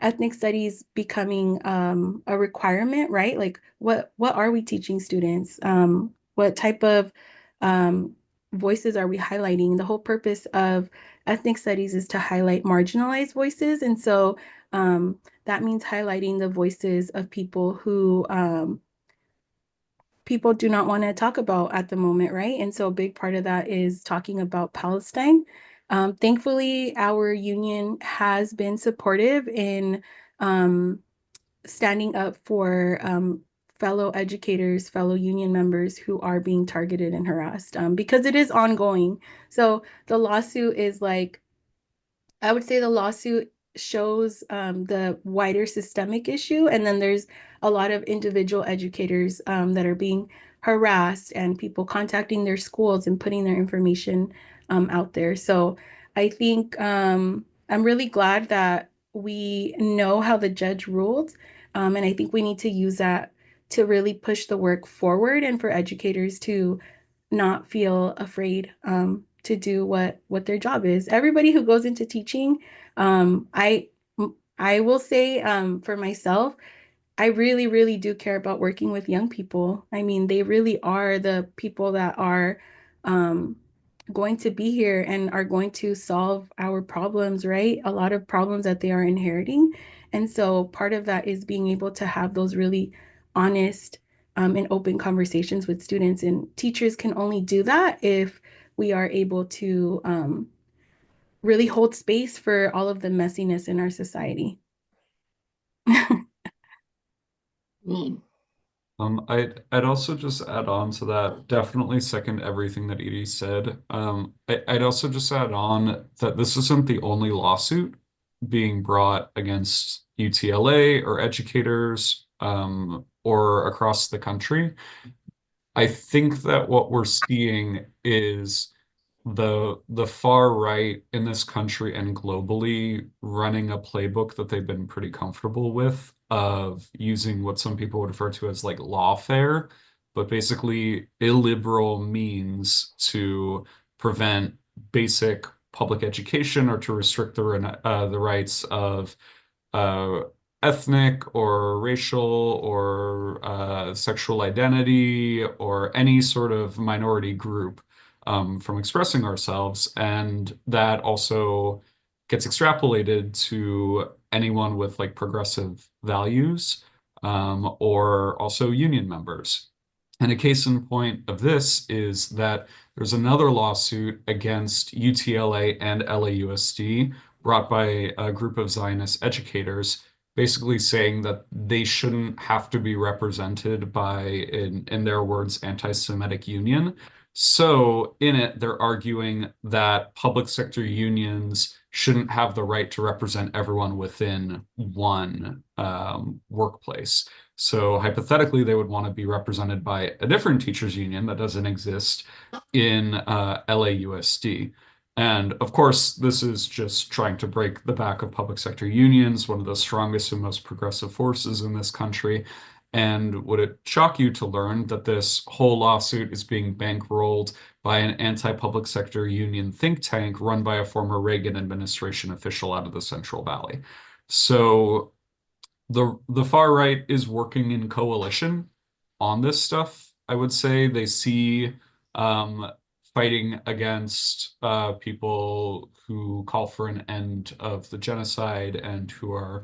ethnic studies becoming a requirement, right? Like what are we teaching students? What type of voices are we highlighting? The whole purpose of ethnic studies is to highlight marginalized voices. And so that means highlighting the voices of people who people do not want to talk about at the moment, right? And so a big part of that is talking about Palestine. Thankfully, our union has been supportive in standing up for fellow educators, fellow union members who are being targeted and harassed because it is ongoing. So the lawsuit is like, I would say the lawsuit shows the wider systemic issue, and then there's a lot of individual educators that are being harassed and people contacting their schools and putting their information out there. So I think I'm really glad that we know how the judge ruled, and I think we need to use that to really push the work forward and for educators to not feel afraid to do what their job is. Everybody who goes into teaching, I will say for myself, I really, really do care about working with young people. I mean, they really are the people that are um, going to be here and are going to solve our problems, right? A lot of problems that they are inheriting. And so part of that is being able to have those really honest and open conversations with students. And teachers can only do that if we are able to really hold space for all of the messiness in our society. Mm. I'd also just add on to that, definitely second everything that Edie said. I'd also just add on that this isn't the only lawsuit being brought against UTLA or educators or across the country. I think that what we're seeing is the far right in this country and globally running a playbook that they've been pretty comfortable with of using what some people would refer to as like lawfare, but basically illiberal means to prevent basic public education or to restrict the rights of uh, ethnic or racial or sexual identity or any sort of minority group from expressing ourselves. And that also gets extrapolated to anyone with like progressive values, or also union members. And a case in point of this is that there's another lawsuit against UTLA and LAUSD brought by a group of Zionist educators, basically saying that they shouldn't have to be represented by, in their words, anti-Semitic union. So in it, they're arguing that public sector unions shouldn't have the right to represent everyone within one workplace. So hypothetically, they would want to be represented by a different teachers union that doesn't exist in LAUSD. And of course, this is just trying to break the back of public sector unions, one of the strongest and most progressive forces in this country. And would it shock you to learn that this whole lawsuit is being bankrolled by an anti-public sector union think tank run by a former Reagan administration official out of the Central Valley? So the far right is working in coalition on this stuff. I would say they see fighting against people who call for an end of the genocide and who are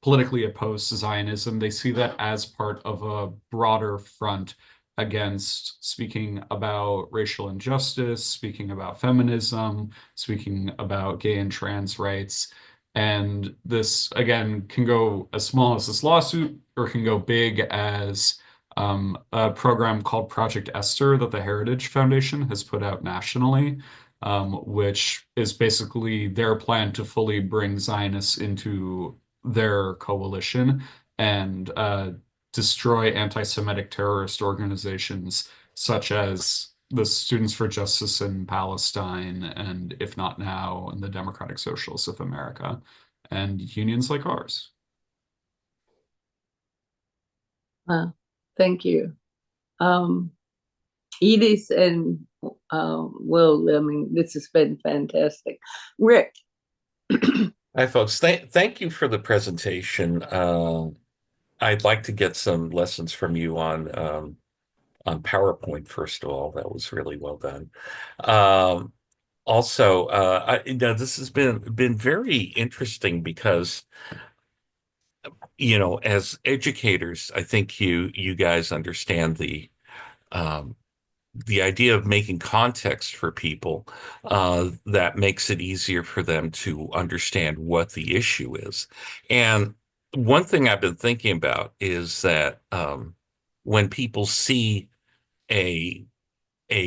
politically opposed to Zionism. They see that as part of a broader front against speaking about racial injustice, speaking about feminism, speaking about gay and trans rights. And this, again, can go as small as this lawsuit or can go big as a program called Project Esther that the Heritage Foundation has put out nationally, which is basically their plan to fully bring Zionists into their coalition and destroy anti-Semitic terrorist organizations such as the Students for Justice in Palestine and If Not Now and the Democratic Socialists of America and unions like ours. Thank you. Edith and Will, I mean, this has been fantastic. Rick. Hi, folks. Thank you for the presentation. I'd like to get some lessons from you on PowerPoint, first of all. That was really well done. Also, this has been very interesting because, as educators, I think you guys understand the idea of making context for people that makes it easier for them to understand what the issue is. And one thing I've been thinking about is that when people see a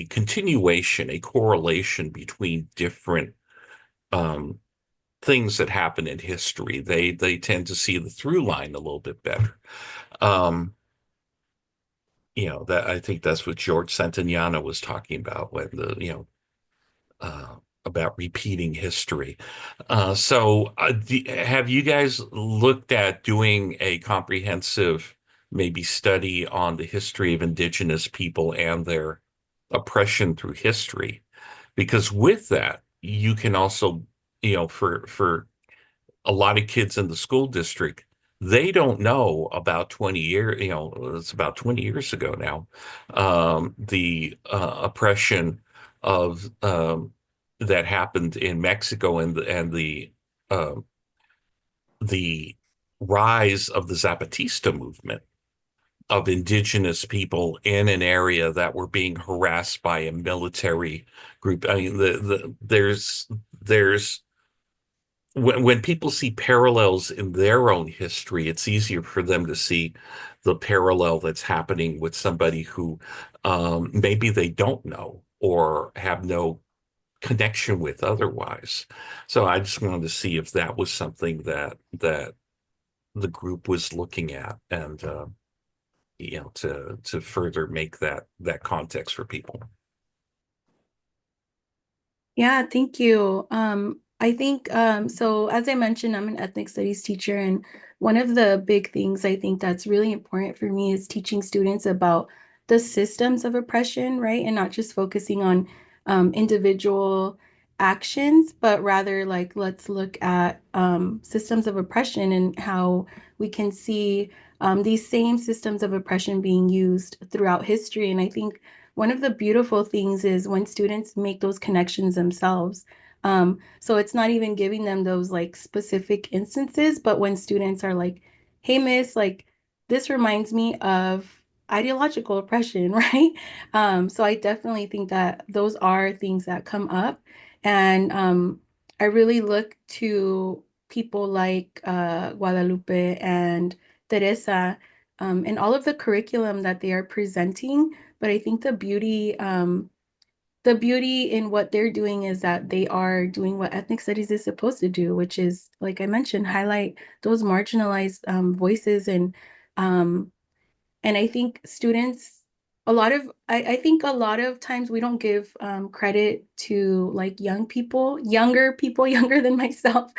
continuation, a correlation between different things that happen in history, they tend to see the through line a little bit better. That I think that's what George Santayana was talking about when about repeating history. So have you guys looked at doing a comprehensive maybe study on the history of indigenous people and their oppression through history? Because with that, you can also, for a lot of kids in the school district, they don't know about 20 years, it's about 20 years ago now, the oppression of that happened in Mexico and the rise of the Zapatista movement of indigenous people in an area that were being harassed by a military group. I mean, there's when people see parallels in their own history, it's easier for them to see the parallel that's happening with somebody who maybe they don't know or have no connection with otherwise. So I just wanted to see if that was something that the group was looking at and to further make that context for people. Yeah, thank you. I think, so as I mentioned, I'm an ethnic studies teacher, and one of the big things I think that's really important for me is teaching students about the systems of oppression, right? And not just focusing on individual actions, but rather like let's look at systems of oppression and how we can see these same systems of oppression being used throughout history. And I think one of the beautiful things is when students make those connections themselves. So it's not even giving them those like specific instances, but when students are like, hey, miss, like this reminds me of ideological oppression, right? So I definitely think that those are things that come up. And I really look to people like Guadalupe and Teresa and all of the curriculum that they are presenting. But I think the beauty in what they're doing is that they are doing what ethnic studies is supposed to do, which is, like I mentioned, highlight those marginalized voices um, and I think students, I think a lot of times we don't give credit to like younger people, younger than myself.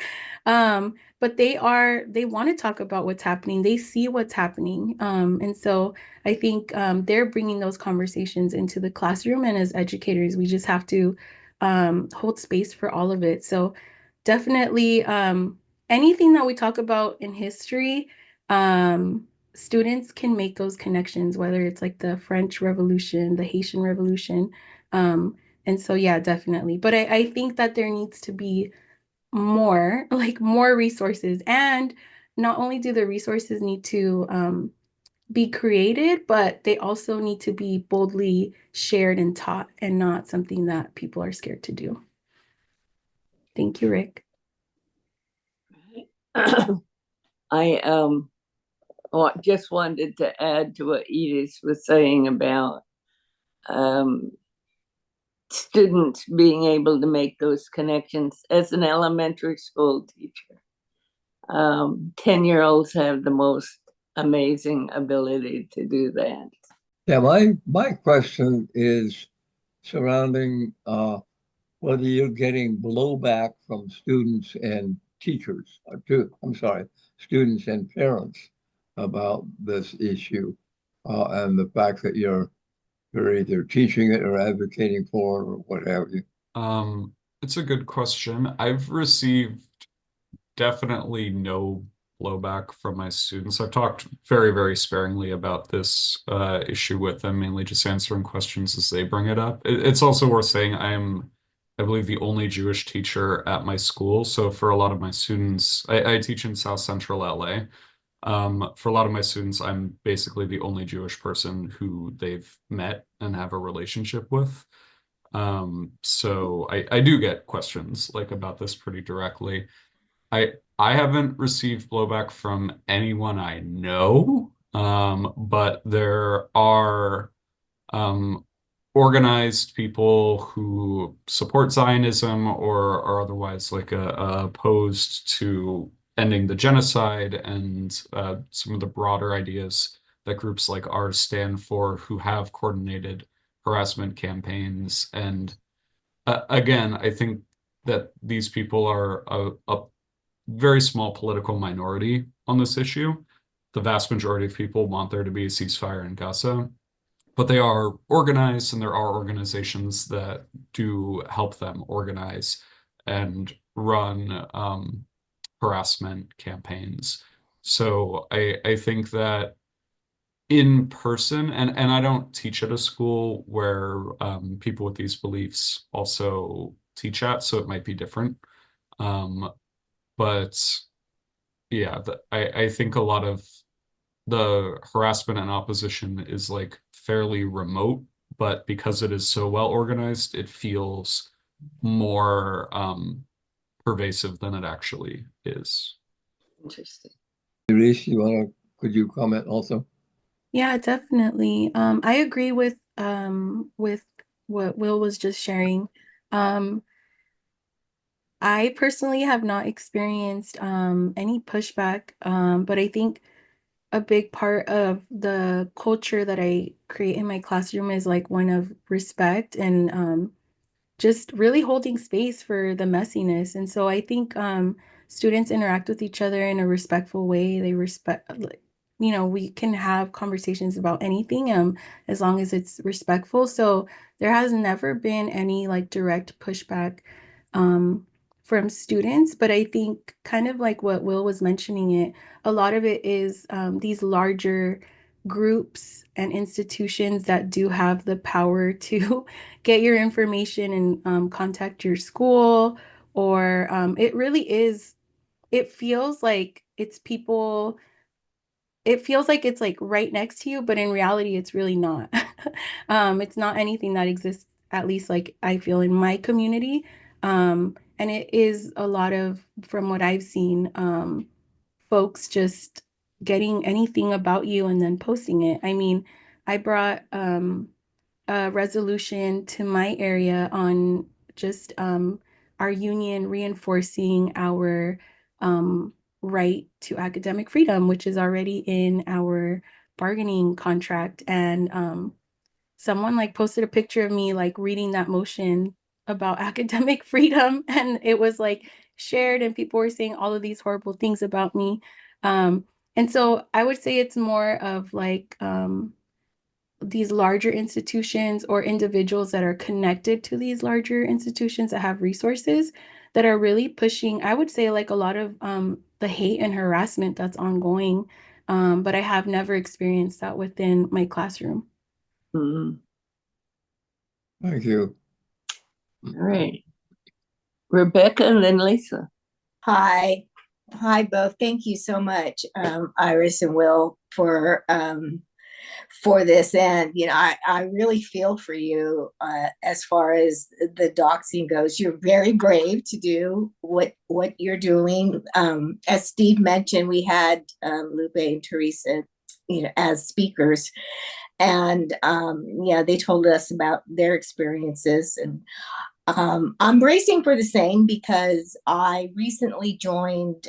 But they want to talk about what's happening. They see what's happening. And so I think they're bringing those conversations into the classroom. And as educators, we just have to hold space for all of it. So definitely anything that we talk about in history, students can make those connections, whether it's like the French Revolution, the Haitian Revolution. Um, and so, yeah, definitely. But I think that there needs to be more, like more resources. And not only do the resources need to be created, but they also need to be boldly shared and taught and not something that people are scared to do. Thank you, Rick. I just wanted to add to what Edith was saying about students being able to make those connections. As an elementary school teacher, 10-year-olds have the most amazing ability to do that. Yeah, my question is surrounding whether you're getting blowback from students and teachers, I'm sorry, students and parents about this issue, and the fact that you're either teaching it or advocating for it or what have you. It's a good question. I've received definitely no blowback from my students. I've talked very, very sparingly about this issue with them, mainly just answering questions as they bring it up. It's also worth saying I believe, the only Jewish teacher at my school. So for a lot of my students, I teach in South Central LA. For a lot of my students, I'm basically the only Jewish person who they've met and have a relationship with. So I do get questions like about this pretty directly. I haven't received blowback from anyone I know, but there are organized people who support Zionism or are otherwise like opposed to ending the genocide and some of the broader ideas that groups like ours stand for, who have coordinated harassment campaigns. And again, I think that these people are a very small political minority on this issue. The vast majority of people want there to be a ceasefire in Gaza, but they are organized, and there are organizations that do help them organize and run harassment campaigns. So I think that in person, and I don't teach at a school where people with these beliefs also teach at, so it might be different. But yeah, I think a lot of the harassment and opposition is like fairly remote, but because it is so well organized, it feels more pervasive than it actually is. Interesting. Iris, could you comment also? Yeah, definitely. I agree with what Will was just sharing. I personally have not experienced any pushback, but I think a big part of the culture that I create in my classroom is like one of respect and just really holding space for the messiness. And so I think students interact with each other in a respectful way. They respect, like, we can have conversations about anything as long as it's respectful. So there has never been any like direct pushback from students, but I think kind of like what Will was mentioning it, a lot of it is these larger groups and institutions that do have the power to get your information and contact your school or it really is, it feels like it's people, it feels like it's like right next to you, but in reality, it's really not. It's not anything that exists, at least like I feel in my community. And it is a lot of, from what I've seen, folks just getting anything about you and then posting it. I mean, I brought a resolution to my area on just our union reinforcing our right to academic freedom, which is already in our bargaining contract. And someone like posted a picture of me like reading that motion about academic freedom, and it was like shared, and people were saying all of these horrible things about me. And so I would say it's more of like these larger institutions or individuals that are connected to these larger institutions that have resources that are really pushing, I would say, like a lot of the hate and harassment that's ongoing. But I have never experienced that within my classroom. Mhm. Thank you. All right. Rebecca and then Lisa. Hi. Hi, both. Thank you so much, Iris and Will, for this. And, you know, I really feel for you as far as the doxing goes. You're very brave to do what you're doing. As Steve mentioned, we had Lupe and Teresa, you know, as speakers. And yeah, they told us about their experiences. And I'm bracing for the same because I recently joined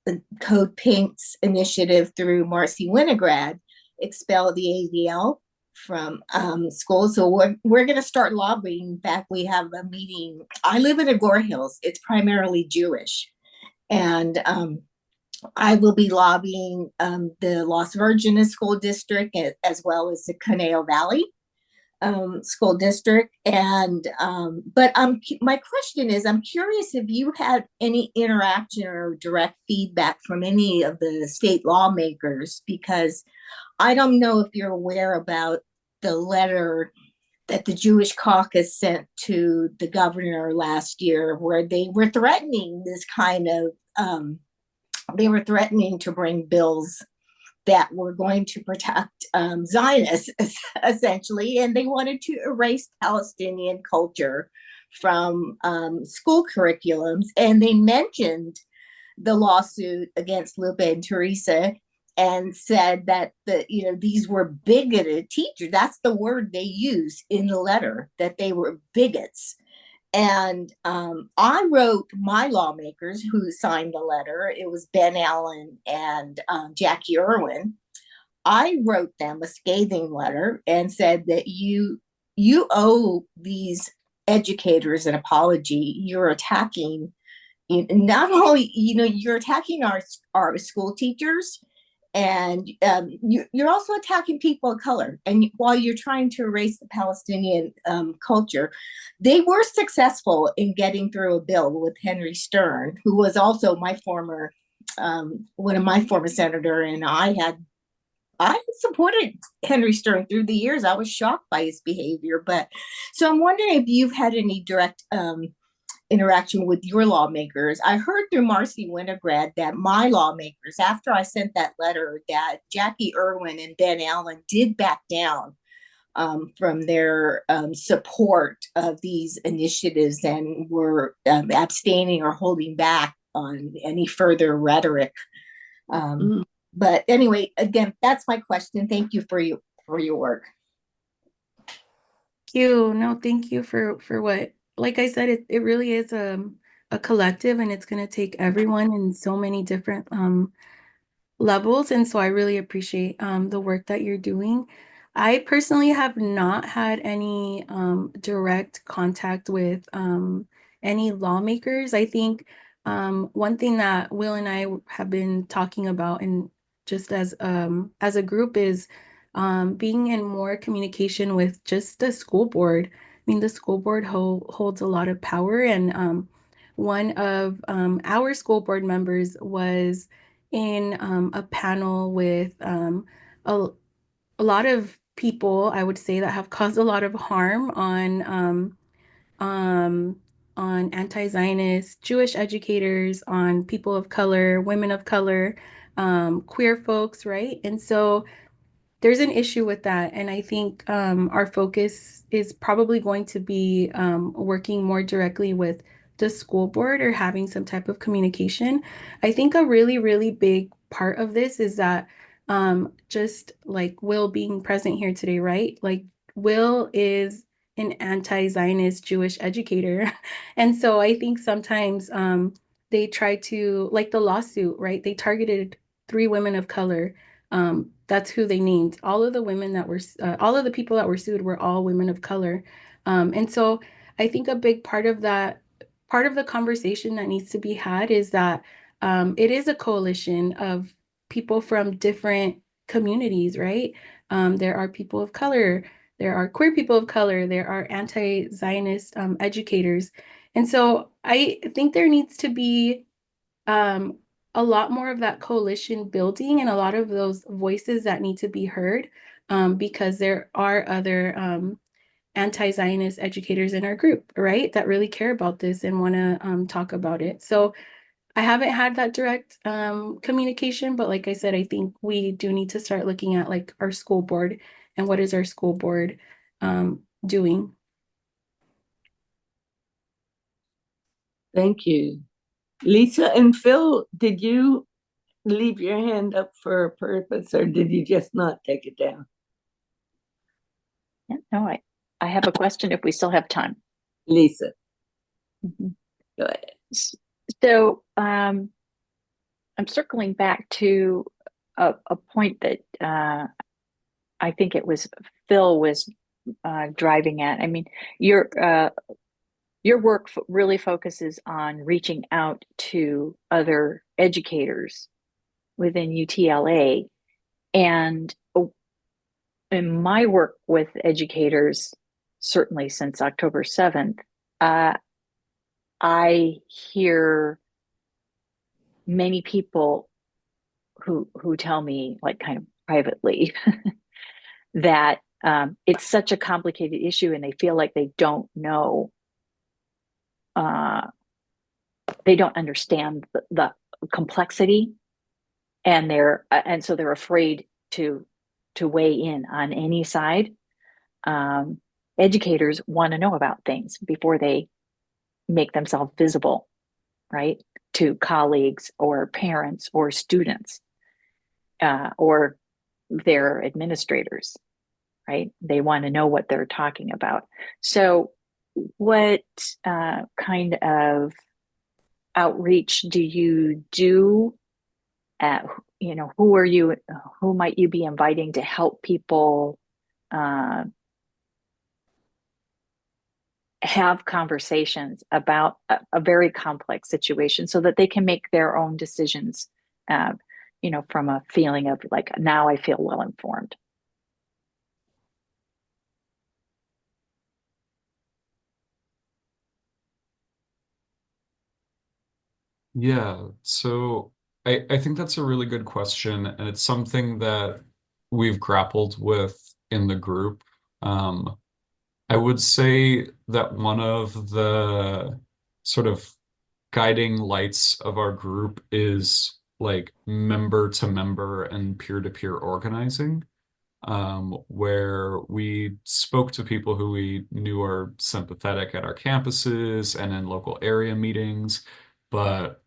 the Code Pink's initiative through Marcy Winograd, expel the ADL from school. So we're going to start lobbying. In fact, we have a meeting. I live in Agora Hills. It's primarily Jewish. And I will be lobbying the Las Virgenes School District as well as the Conejo Valley school district. And but my question is, I'm curious if you had any interaction or direct feedback from any of the state lawmakers, because I don't know if you're aware about the letter that the Jewish caucus sent to the governor last year, where they were threatening this kind of they were threatening to bring bills that were going to protect Zionists, essentially, and they wanted to erase Palestinian culture from school curriculums. And they mentioned the lawsuit against Lupe and Teresa and said that these were bigoted teachers. That's the word they use in the letter, that they were bigots. And I wrote my lawmakers who signed the letter. It was Ben Allen and Jackie Irwin. I wrote them a scathing letter and said that you owe these educators an apology. You're attacking, not only you're attacking our school teachers, and you're also attacking people of color. And while you're trying to erase the Palestinian culture, they were successful in getting through a bill with Henry Stern, who was also my former, one of my former senator, and I supported Henry Stern through the years. I was shocked by his behavior, but so I'm wondering if you've had any direct interaction with your lawmakers. I heard through Marcy Winograd that my lawmakers, after I sent that letter, that Jackie Irwin and Ben Allen did back down from their support of these initiatives and were abstaining or holding back on any further rhetoric. But anyway, again, that's my question. Thank you for your work. Thank you. No, thank you for what, like I said, it really is a collective, and it's going to take everyone in so many different levels. And so I really appreciate the work that you're doing. I personally have not had any direct contact with any lawmakers. I think one thing that Will and I have been talking about, and just as a group, is being in more communication with just the school board. I mean, the school board holds a lot of power, and one of our school board members was in a panel with a lot of people, I would say, that have caused a lot of harm on anti-Zionist, Jewish educators, on people of color, women of color, queer folks, right? And so there's an issue with that. And I think our focus is probably going to be working more directly with the school board or having some type of communication. I think a really, really big part of this is that just like Will being present here today, right? Like Will is an anti-Zionist Jewish educator. And so I think sometimes they try to, like the lawsuit, right? They targeted 3 women of color. That's who they named. All of the women that were, all of the people that were sued were all women of color. And so I think a big part of that, part of the conversation that needs to be had is that it is a coalition of people from different communities, right? There are people of color, there are queer people of color, there are anti-Zionist educators. And so I think there needs to be a lot more of that coalition building and a lot of those voices that need to be heard because there are other anti-Zionist educators in our group, right, that really care about this and want to talk about it. So I haven't had that direct communication, but like I said, I think we do need to start looking at like our school board and what is our school board doing. Thank you. Lisa and Phil, did you leave your hand up for a purpose or did you just not take it down? Yeah, no, I have a question if we still have time. Lisa. Mhm. Go ahead. So I'm circling back to a point that I think it was Phil was driving at. I mean, your work really focuses on reaching out to other educators within UTLA. And in my work with educators, certainly since October 7th, I hear many people who tell me, like kind of privately, that it's such a complicated issue and they feel like they don't know, they don't understand the complexity, and so they're afraid to weigh in on any side. Educators want to know about things before they make themselves visible, right, to colleagues or parents or students or their administrators, right? They want to know what they're talking about. So what kind of outreach do you do? Who might you be inviting to help people have conversations about a very complex situation so that they can make their own decisions, from a feeling of like, now I feel well informed. Yeah, so I think that's a really good question, and it's something that we've grappled with in the group. I would say that one of the sort of guiding lights of our group is like member to member and peer-to-peer organizing, where we spoke to people who we knew are sympathetic at our campuses and in local area meetings, but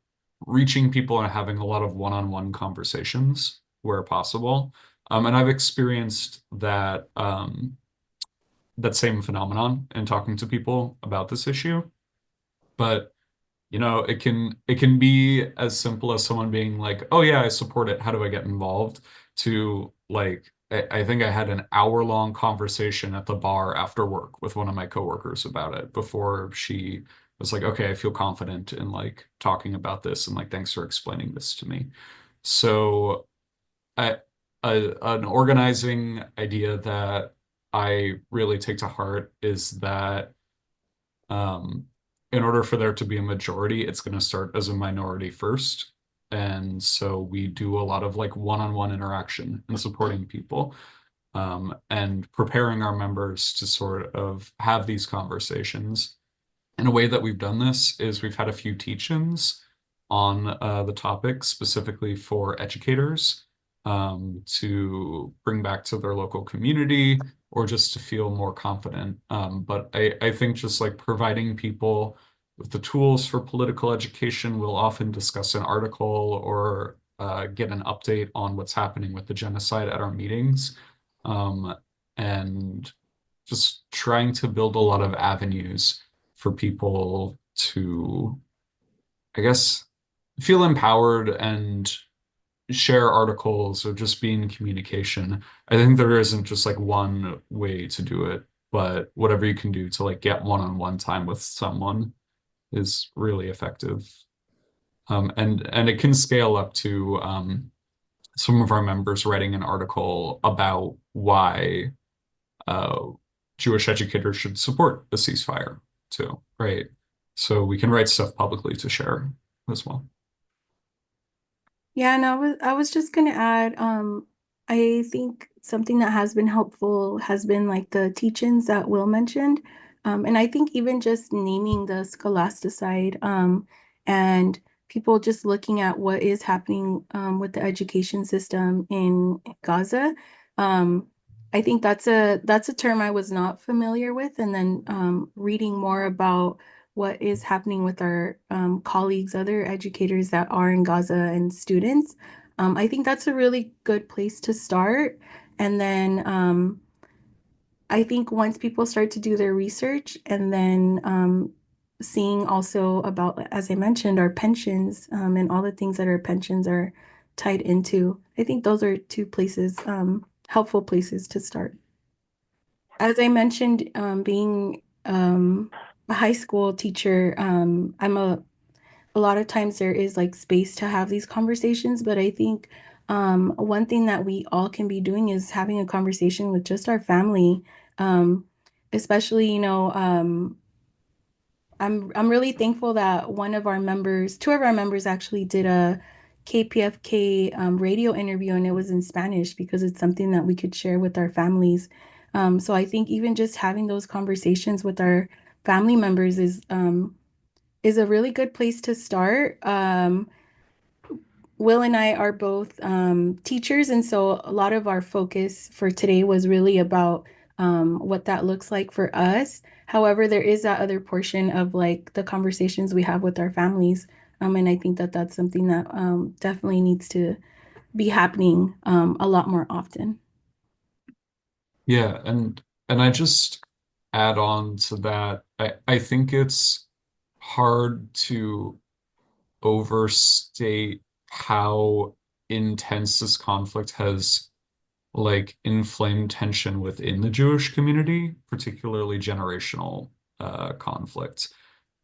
reaching people and having a lot of one-on-one conversations where possible. And I've experienced that same phenomenon in talking to people about this issue. But it can be as simple as someone being like, "Oh yeah, I support it. How do I get involved?" To like, I think I had an hour-long conversation at the bar after work with one of my coworkers about it before she was like, "Okay, I feel confident in like talking about this and like thanks for explaining this to me." So I, an organizing idea that I really take to heart is that in order for there to be a majority, it's going to start as a minority first. And so we do a lot of like one-on-one interaction and supporting people, and preparing our members to sort of have these conversations. And a way that we've done this is we've had a few teach-ins on the topic specifically for educators to bring back to their local community or just to feel more confident. But I think just like providing people with the tools for political education, we'll often discuss an article or get an update on what's happening with the genocide at our meetings. And just trying to build a lot of avenues for people to, I guess, feel empowered and share articles or just be in communication. I think there isn't just like one way to do it, but whatever you can do to like get one-on-one time with someone is really effective. And it can scale up to some of our members writing an article about why Jewish educators should support the ceasefire too, right? So we can write stuff publicly to share as well. Yeah, and I was just gonna add, I think something that has been helpful has been like the teach-ins that Will mentioned. And I think even just naming the scholasticide, and people just looking at what is happening with the education system in Gaza. I think that's a term I was not familiar with, and then reading more about what is happening with our colleagues, other educators that are in Gaza and students. I think that's a really good place to start. And then I think once people start to do their research and then seeing also about, as I mentioned, our pensions and all the things that our pensions are tied into, I think those are two places, helpful places to start. As I mentioned, being a high school teacher, a lot of times there is like space to have these conversations, but I think one thing that we all can be doing is having a conversation with just our family, especially, I'm really thankful that two of our members actually did a KPFK radio interview, and it was in Spanish because it's something that we could share with our families. So I think even just having those conversations with our family members is a really good place to start. Will and I are both teachers, and so a lot of our focus for today was really about what that looks like for us. However, there is that other portion of like the conversations we have with our families, and I think that that's something that definitely needs to be happening a lot more often. Yeah, and I just add on to that. I think it's hard to overstate how intense this conflict has like inflamed tension within the Jewish community, particularly generational conflict.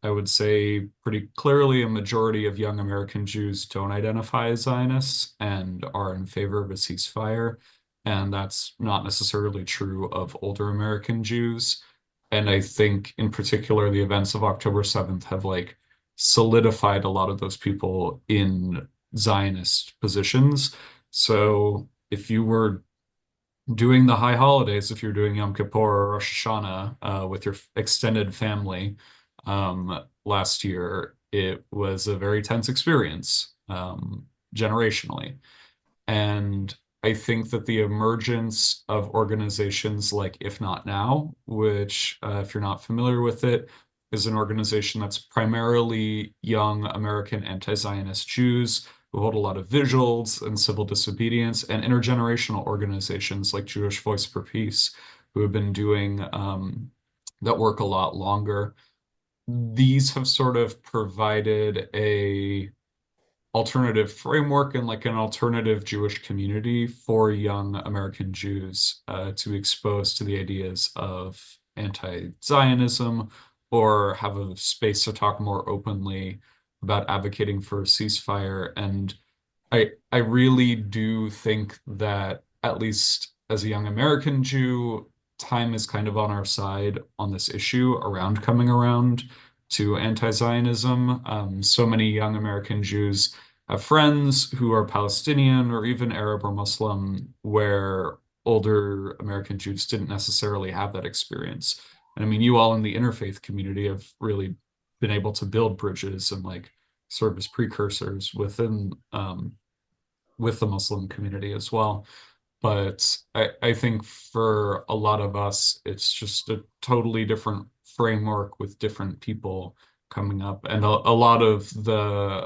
I would say pretty clearly a majority of young American Jews don't identify as Zionists and are in favor of a ceasefire. And that's not necessarily true of older American Jews. And I think in particular, the events of October 7th have like solidified a lot of those people in Zionist positions. So if you were doing the high holidays, if you're doing Yom Kippur or Rosh Hashanah with your extended family last year, it was a very tense experience generationally. And I think that the emergence of organizations like If Not Now, which, if you're not familiar with it, is an organization that's primarily young American anti-Zionist Jews who hold a lot of vigils and civil disobedience, and intergenerational organizations like Jewish Voice for Peace, who have been doing that work a lot longer. These have sort of provided a alternative framework and like an alternative Jewish community for young American Jews to be exposed to the ideas of anti-Zionism or have a space to talk more openly about advocating for a ceasefire. And I really do think that, at least as a young American Jew, time is kind of on our side on this issue around coming around to anti-Zionism. So many young American Jews have friends who are Palestinian or even Arab or Muslim, where older American Jews didn't necessarily have that experience. And I mean, you all in the interfaith community have really been able to build bridges and like serve as precursors within with the Muslim community as well. But I think for a lot of us, it's just a totally different framework with different people coming up, and a lot of the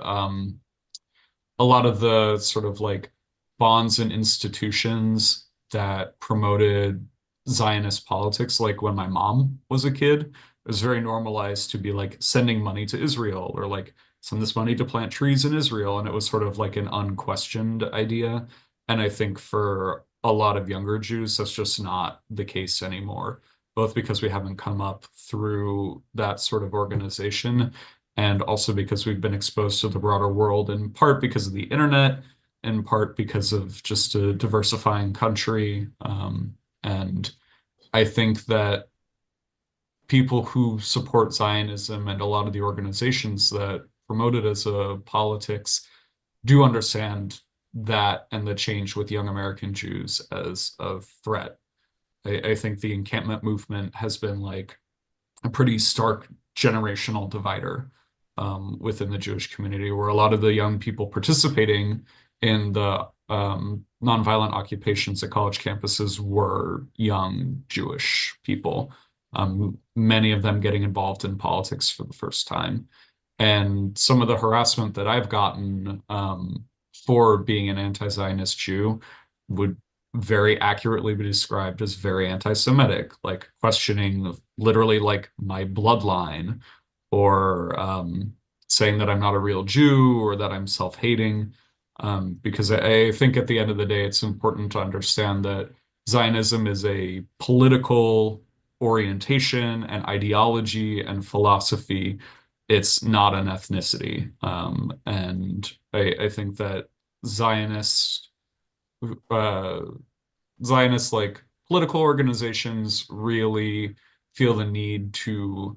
sort of like bonds and institutions that promoted Zionist politics, like when my mom was a kid, it was very normalized to be like sending money to Israel or like send this money to plant trees in Israel. And it was sort of like an unquestioned idea. And I think for a lot of younger Jews, that's just not the case anymore, both because we haven't come up through that sort of organization and also because we've been exposed to the broader world, in part because of the internet, in part because of just a diversifying country. And I think that people who support Zionism and a lot of the organizations that promote it as a politics do understand that and the change with young American Jews as a threat. I think the encampment movement has been like a pretty stark generational divider within the Jewish community, where a lot of the young people participating in the nonviolent occupations at college campuses were young Jewish people, many of them getting involved in politics for the first time. And some of the harassment that I've gotten for being an anti-Zionist Jew would very accurately be described as very anti-Semitic, like questioning literally like my bloodline, or saying that I'm not a real Jew or that I'm self-hating. Because I think at the end of the day, it's important to understand that Zionism is a political orientation and ideology and philosophy. It's not an ethnicity. And I think that Zionists like political organizations really feel the need to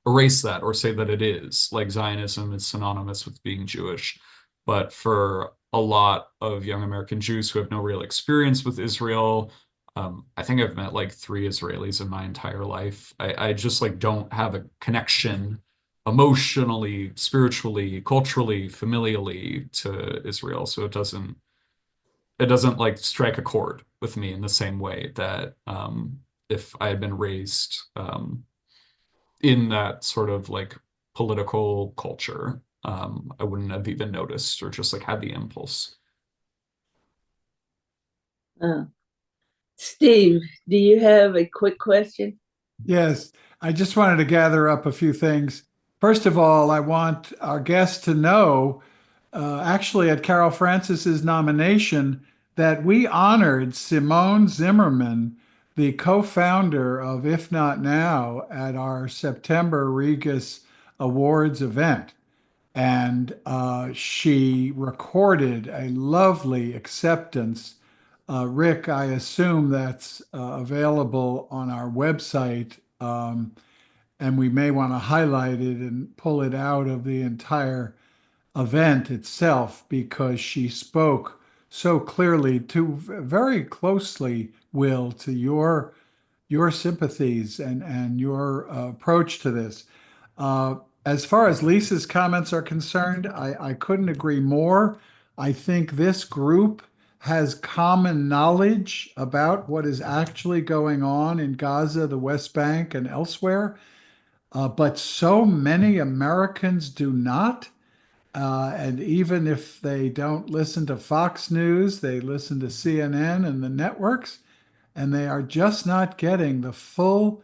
erase that or say that it is like Zionism is synonymous with being Jewish. But for a lot of young American Jews who have no real experience with Israel, I think I've met like 3 Israelis in my entire life. I just like don't have a connection emotionally, spiritually, culturally, familially to Israel. So it doesn't like strike a chord with me in the same way that if I had been raised in that sort of like political culture, I wouldn't have even noticed or just like had the impulse. Steve, do you have a quick question? Yes, I just wanted to gather up a few things. First of all, I want our guests to know, actually at Carol Francis's nomination, that we honored Simone Zimmerman, the co-founder of If Not Now, at our September Regus Awards event. And she recorded a lovely acceptance. Rick, I assume that's available on our website, and we may want to highlight it and pull it out of the entire event itself because she spoke so clearly to very closely, Will, to your sympathies and your approach to this. As far as Lisa's comments are concerned, I couldn't agree more. I think this group has common knowledge about what is actually going on in Gaza, the West Bank, and elsewhere. But so many Americans do not. And even if they don't listen to Fox News, they listen to CNN and the networks, and they are just not getting the full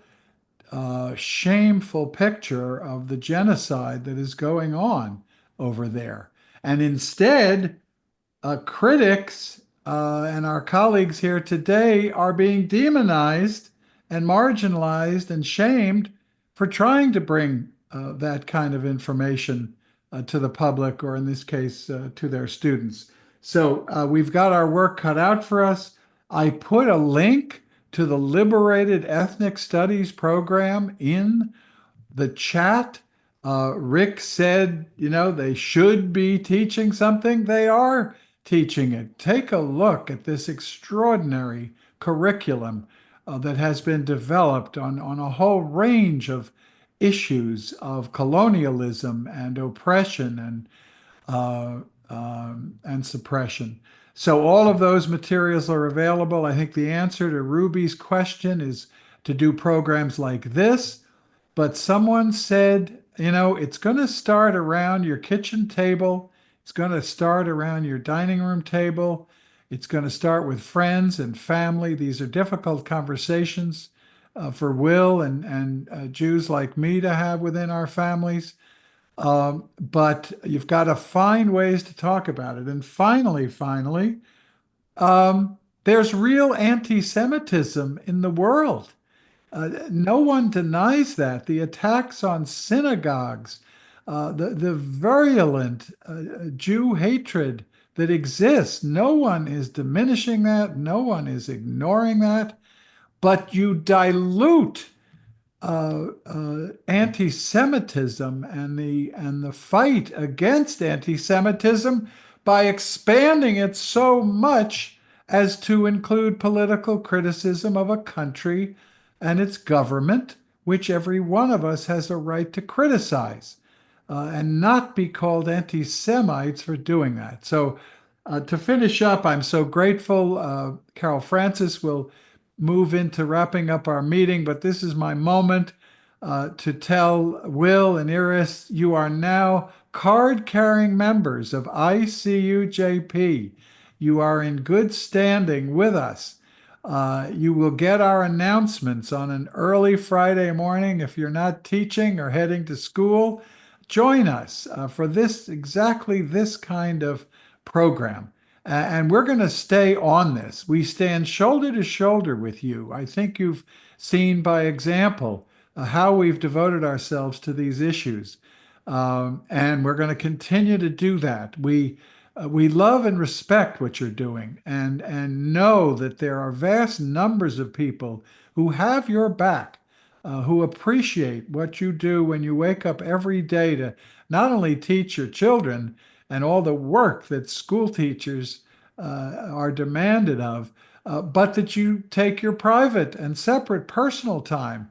shameful picture of the genocide that is going on over there. And instead, critics and our colleagues here today are being demonized and marginalized and shamed for trying to bring that kind of information to the public, or in this case, to their students. So we've got our work cut out for us. I put a link to the Liberated Ethnic Studies program in the chat. Rick said, they should be teaching something. They are teaching it. Take a look at this extraordinary curriculum. that has been developed on a whole range of issues of colonialism and oppression and suppression. So all of those materials are available. I think the answer to Ruby's question is to do programs like this. But someone said, it's going to start around your kitchen table. It's going to start around your dining room table. It's going to start with friends and family. These are difficult conversations for Will and Jews like me to have within our families. But you've got to find ways to talk about it. And finally, there's real anti-Semitism in the world. No one denies that. The attacks on synagogues, the virulent Jew hatred that exists, no one is diminishing that. No one is ignoring that. But you dilute anti-Semitism and the fight against anti-Semitism by expanding it so much as to include political criticism of a country and its government, which every one of us has a right to criticize, and not be called anti-Semites for doing that. So, to finish up, I'm so grateful. Carol Francis will move into wrapping up our meeting, but this is my moment to tell Will and Iris, you are now card-carrying members of ICUJP. You are in good standing with us. You will get our announcements on an early Friday morning. If you're not teaching or heading to school, join us for exactly this kind of program. And we're going to stay on this. We stand shoulder to shoulder with you. I think you've seen by example how we've devoted ourselves to these issues. And we're going to continue to do that. We love and respect what you're doing and know that there are vast numbers of people who have your back, who appreciate what you do when you wake up every day to not only teach your children and all the work that school teachers are demanded of, but that you take your private and separate personal time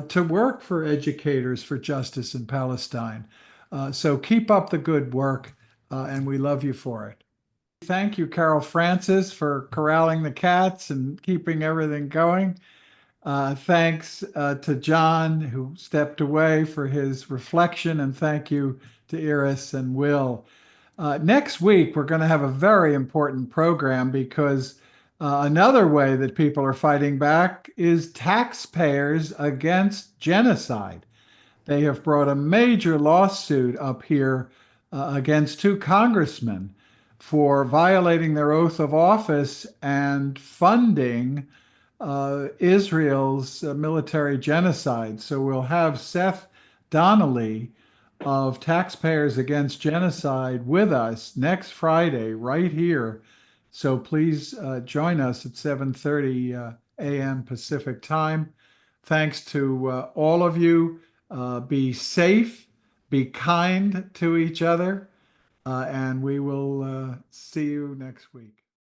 to work for educators for justice in Palestine. So keep up the good work, and we love you for it. Thank you, Carol Francis, for corralling the cats and keeping everything going. Thanks to John, who stepped away for his reflection, and thank you to Iris and Will. Next week, we're going to have a very important program because another way that people are fighting back is taxpayers against genocide. They have brought a major lawsuit up here against two congressmen for violating their oath of office and funding Israel's military genocide. So we'll have Seth Donnelly of Taxpayers Against Genocide with us next Friday right here. So please join us at 7:30 a.m. Pacific time. Thanks to all of you. Be safe, be kind to each other, and we will see you next week.